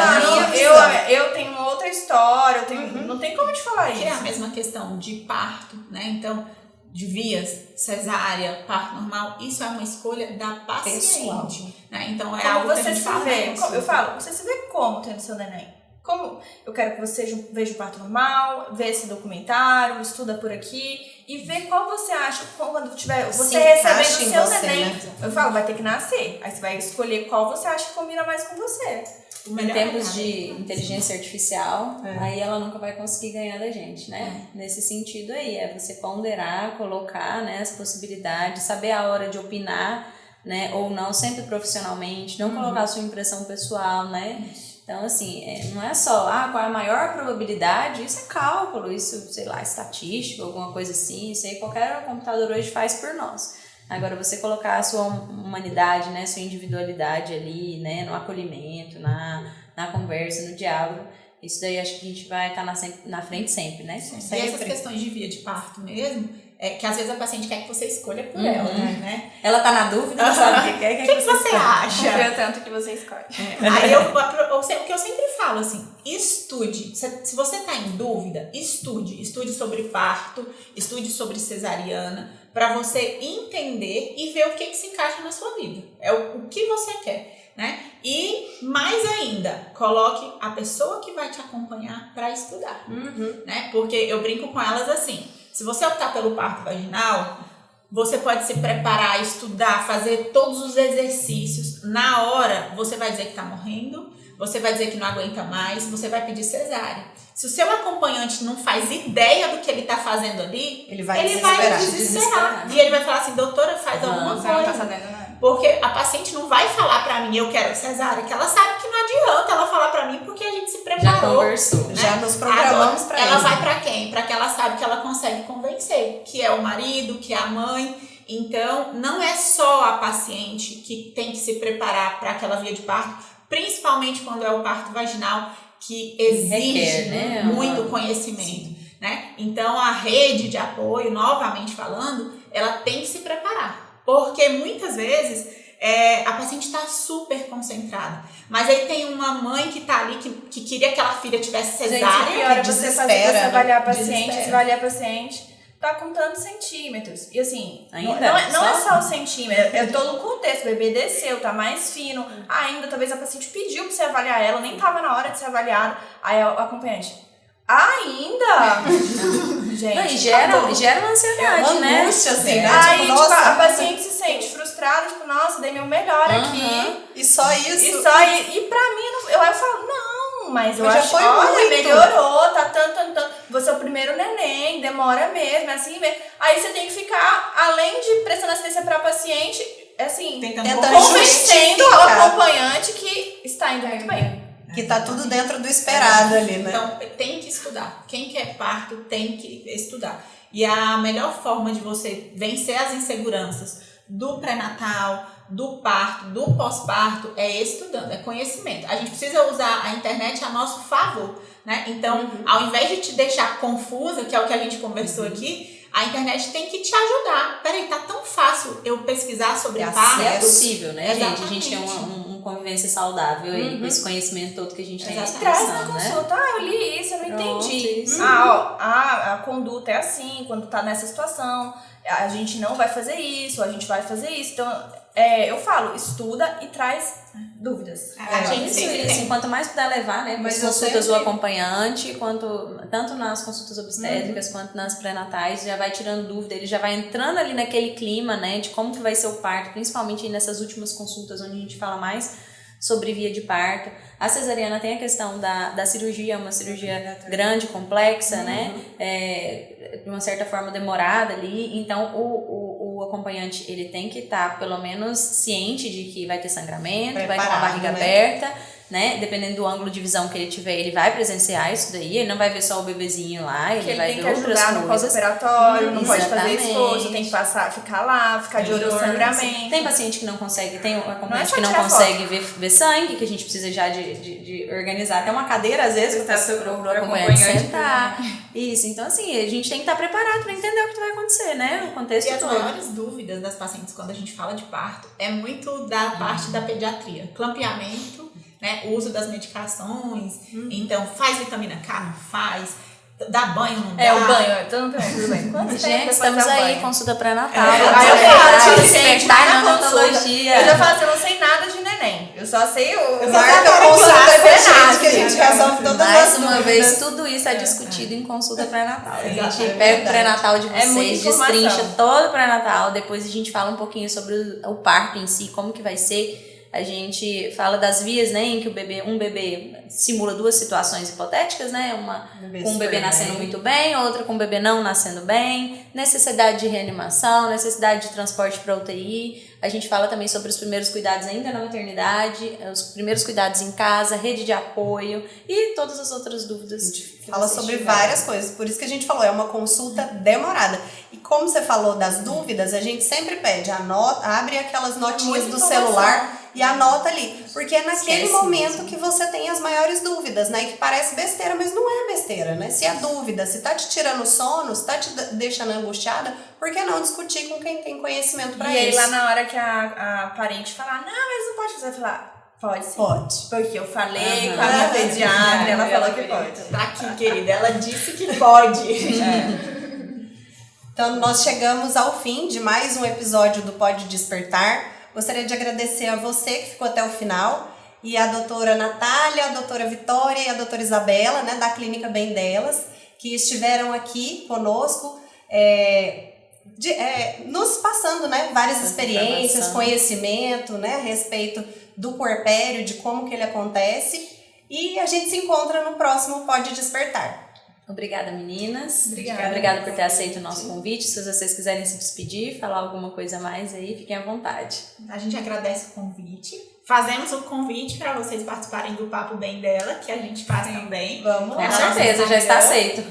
eu tenho uma outra história, não tem como te falar isso. É a mesma questão de parto, né? Então, de vias, cesárea, parto normal, isso é uma escolha da paciente. Pessoal. Né? Então é Como algo que a você gente se fala. vê? Eu falo, você se vê como tendo seu neném? Como eu quero que você veja o parto normal, vê esse documentário, estuda por aqui e vê qual você acha, quando tiver você Se recebendo encaixa o em seu você, neném. né? Eu falo, vai ter que nascer. Aí você vai escolher qual você acha que combina mais com você. O Em melhor tempos é de inteligência artificial, aí ela nunca vai conseguir ganhar da gente, né? Nesse sentido aí, é você ponderar, colocar, né, as possibilidades, saber a hora de opinar, né, ou não, sempre profissionalmente, não colocar a sua impressão pessoal, né? Então, assim, não é só, qual é a maior probabilidade, isso é cálculo, isso, sei lá, estatística, alguma coisa assim, isso aí qualquer computador hoje faz por nós. Agora, você colocar a sua humanidade, né, sua individualidade ali, né, no acolhimento, na conversa, no diálogo, isso daí acho que a gente vai estar na frente sempre, né? E essas questões de via de parto mesmo, que às vezes a paciente quer que você escolha por ela, né? Ela tá na dúvida, não sabe o que quer, O que você acha? Confia tanto que você escolhe. Aí o que eu sempre falo assim, estude. Se você está em dúvida, estude sobre parto, estude sobre cesariana, para você entender e ver o que se encaixa na sua vida. É o que você quer, né? E mais ainda, coloque a pessoa que vai te acompanhar para estudar, né? Porque eu brinco com elas assim, se você optar pelo parto vaginal, você pode se preparar, estudar, fazer todos os exercícios. Na hora, você vai dizer que está morrendo, você vai dizer que não aguenta mais, você vai pedir cesárea. Se o seu acompanhante não faz ideia do que ele está fazendo ali, ele vai desesperar. E ele vai falar assim, doutora, faz alguma Você não tá coisa. sabendo nada. Porque a paciente não vai falar pra mim, eu quero cesárea, que ela sabe que não adianta ela falar pra mim, porque a gente se preparou. Já conversou. Né? Já nos programamos pra ela isso. vai pra quem? Pra que ela sabe que ela consegue convencer, que é o marido, que é a mãe. Então, não é só a paciente que tem que se preparar para aquela via de parto, principalmente quando é o parto vaginal, que exige Requer, né? muito conhecimento. Né? Então, a rede de apoio, novamente falando, ela tem que se preparar. Porque muitas vezes a paciente está super concentrada. Mas aí tem uma mãe que está ali que queria que aquela filha tivesse cesárea. Gente, que hora você avaliar a paciente, Desespera. você avaliar a paciente, tá contando centímetros. E assim, Ainda? não é só o centímetro, é todo o contexto. O bebê desceu, tá mais fino. Ainda, talvez a paciente pediu pra você avaliar ela, nem tava na hora de ser avaliada. Aí o acompanhante, ainda? Gente, Não, e gera uma ansiedade, uma né? angústia, assim, né? Aí, Tipo, tipo, nossa. a paciente se sente frustrada, tipo, nossa, dei meu melhor aqui. E só isso. E pra mim, eu falo, não, mas eu Mas já acho, foi olha, muito. melhorou, tá tanto. Você é o primeiro neném, demora mesmo, é assim mesmo. Aí você tem que ficar, além de prestando assistência pra paciente, assim, Tentando convencendo o justificar. acompanhante que está indo muito bem. Que tá tudo dentro do esperado ali, né? Então, tem que estudar. Quem quer parto tem que estudar. E a melhor forma de você vencer as inseguranças do pré-natal, do parto, do pós-parto, é estudando, é conhecimento. A gente precisa usar a internet a nosso favor, né? Então, ao invés de te deixar confusa, que é o que a gente conversou aqui, a internet tem que te ajudar. Peraí, tá tão fácil eu pesquisar sobre parto. É possível, né, gente? A Exatamente. gente tem uma convivência saudável aí, com esse conhemento todo que a gente tem à Traz na disposição, né? consulta, eu li isso, eu não Pronto, entendi. isso. A conduta é assim, quando tá nessa situação, a gente não vai fazer isso, a gente vai fazer isso. Então, eu falo, estuda e traz dúvidas. A gente Isso, sempre isso. tem. Quanto mais puder levar, né? Mas As eu consultas do sempre- acompanhante, tanto nas consultas obstétricas quanto nas pré-natais, já vai tirando dúvida, ele já vai entrando ali naquele clima, né? De como que vai ser o parto, principalmente nessas últimas consultas onde a gente fala mais sobre via de parto. A cesariana tem a questão da cirurgia, uma cirurgia grande, complexa, né? De uma certa forma demorada ali. Então, o acompanhante, ele tem que estar, pelo menos, ciente de que vai ter sangramento, vai ter uma Preparado, barriga né? aberta, né? Dependendo do ângulo de visão que ele tiver, ele vai presenciar isso daí. Ele não vai ver só o bebezinho lá, ele Que ele vai tem ver que outras ajudar no coisas. pós-operatório, não pode fazer Exatamente. esforço, tem que ficar lá, ficar de olho no sangramento. Tem paciente que não consegue, tem acompanhante só que não tirar consegue ver sangue, que a gente precisa já de organizar até uma cadeira, às vezes, para o acompanhante sentar. Isso, então assim, a gente tem que estar preparado para entender o que vai acontecer, né? O contexto E as todo. maiores dúvidas das pacientes quando a gente fala de parto é muito da parte da pediatria. Clampeamento, né? O uso das medicações. Então, faz vitamina K, não faz. Dá banho, não dá? O banho, todo mundo pergunta, tudo bem. Quanto tempo Gente, depois estamos dá aí, banho? consulta pré-natal. Aí eu falo, gente, despertar na na consulta. odontologia. Eu já falo assim, eu não sei nada de neném. Eu só sei o... Marca a consulta com a gente, que a gente resolve todas as Mais uma dúvidas. vez, tudo isso é discutido em consulta pré-natal. A gente Exatamente. pega o pré-natal de É muita vocês, informação. destrincha todo o pré-natal, depois a gente fala um pouquinho sobre o parto em si, como que vai ser. A gente fala das vias, né, em que um bebê simula duas situações hipotéticas, né, uma com o bebê nascendo muito bem, outra com o bebê não nascendo bem, necessidade de reanimação, necessidade de transporte para UTI. A gente fala também sobre os primeiros cuidados ainda na maternidade, os primeiros cuidados em casa, rede de apoio e todas as outras dúvidas. A gente fala sobre várias coisas, por isso que a gente falou, é uma consulta demorada. E como você falou das dúvidas, a gente sempre pede, abre aquelas notinhas do celular e anota ali, porque é naquele momento que você tem as maiores dúvidas, né? E que parece besteira, mas não é besteira, né? Se é dúvida, se tá te tirando sono, se tá te deixando angustiada, por que não discutir com quem tem conhecimento pra isso? E aí lá na hora que a parente falar, não, mas não pode, você vai falar, pode sim. Pode. Porque eu falei com a minha pediatra, ela falou que pode. Tá aqui, querida. Ela disse que pode. Então, nós chegamos ao fim de mais um episódio do Pode Despertar. Gostaria de agradecer a você que ficou até o final e a doutora Natália, a doutora Vitória e a doutora Isabela, né, da Clínica Bem Delas, que estiveram aqui conosco, nos passando, né, várias experiências, conhecimento, né, a respeito do puerpério, de como que ele acontece. E a gente se encontra no próximo Pode Despertar. Obrigada, meninas. Obrigada por ter aceito o nosso convite. Se vocês quiserem se despedir, falar alguma coisa a mais aí, fiquem à vontade. A gente agradece o convite. Fazemos o convite para vocês participarem do Papo Bem Dela, que a gente faz também. Vamos Com lá. certeza, já está aceito.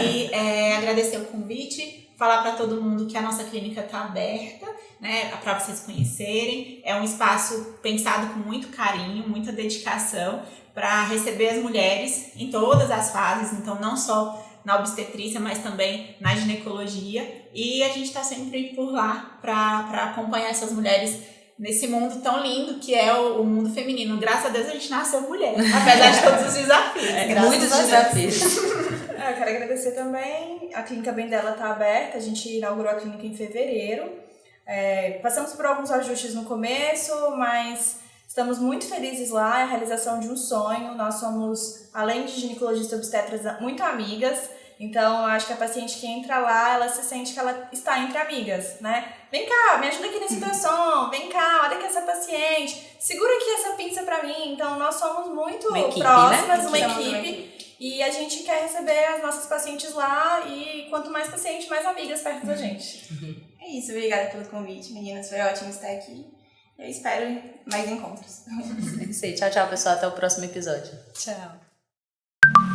E agradecer o convite, falar para todo mundo que a nossa clínica está aberta, né, para vocês conhecerem. É um espaço pensado com muito carinho, muita dedicação, para receber as mulheres em todas as fases, então não só na obstetrícia, mas também na ginecologia. E a gente está sempre por lá para acompanhar essas mulheres nesse mundo tão lindo que é o mundo feminino. Graças a Deus a gente nasceu mulher, apesar de todos os desafios. Muitos desafios. Eu quero agradecer também, a Clínica Bem Dela está aberta, a gente inaugurou a clínica em fevereiro. Passamos por alguns ajustes no começo, mas estamos muito felizes lá, é a realização de um sonho. Nós somos, além de ginecologistas obstetras, muito amigas. Então, eu acho que a paciente que entra lá, ela se sente que ela está entre amigas, né? Vem cá, me ajuda aqui nesse ultrassom, vem cá, olha aqui essa paciente, segura aqui essa pinça pra mim. Então, nós somos muito próximas, né? Uma equipe. E a gente quer receber as nossas pacientes lá e quanto mais paciente, mais amigas perto da gente. É isso, obrigada pelo convite, meninas. Foi ótimo estar aqui. Eu espero mais encontros. Tchau, tchau, pessoal. Até o próximo episódio. Tchau.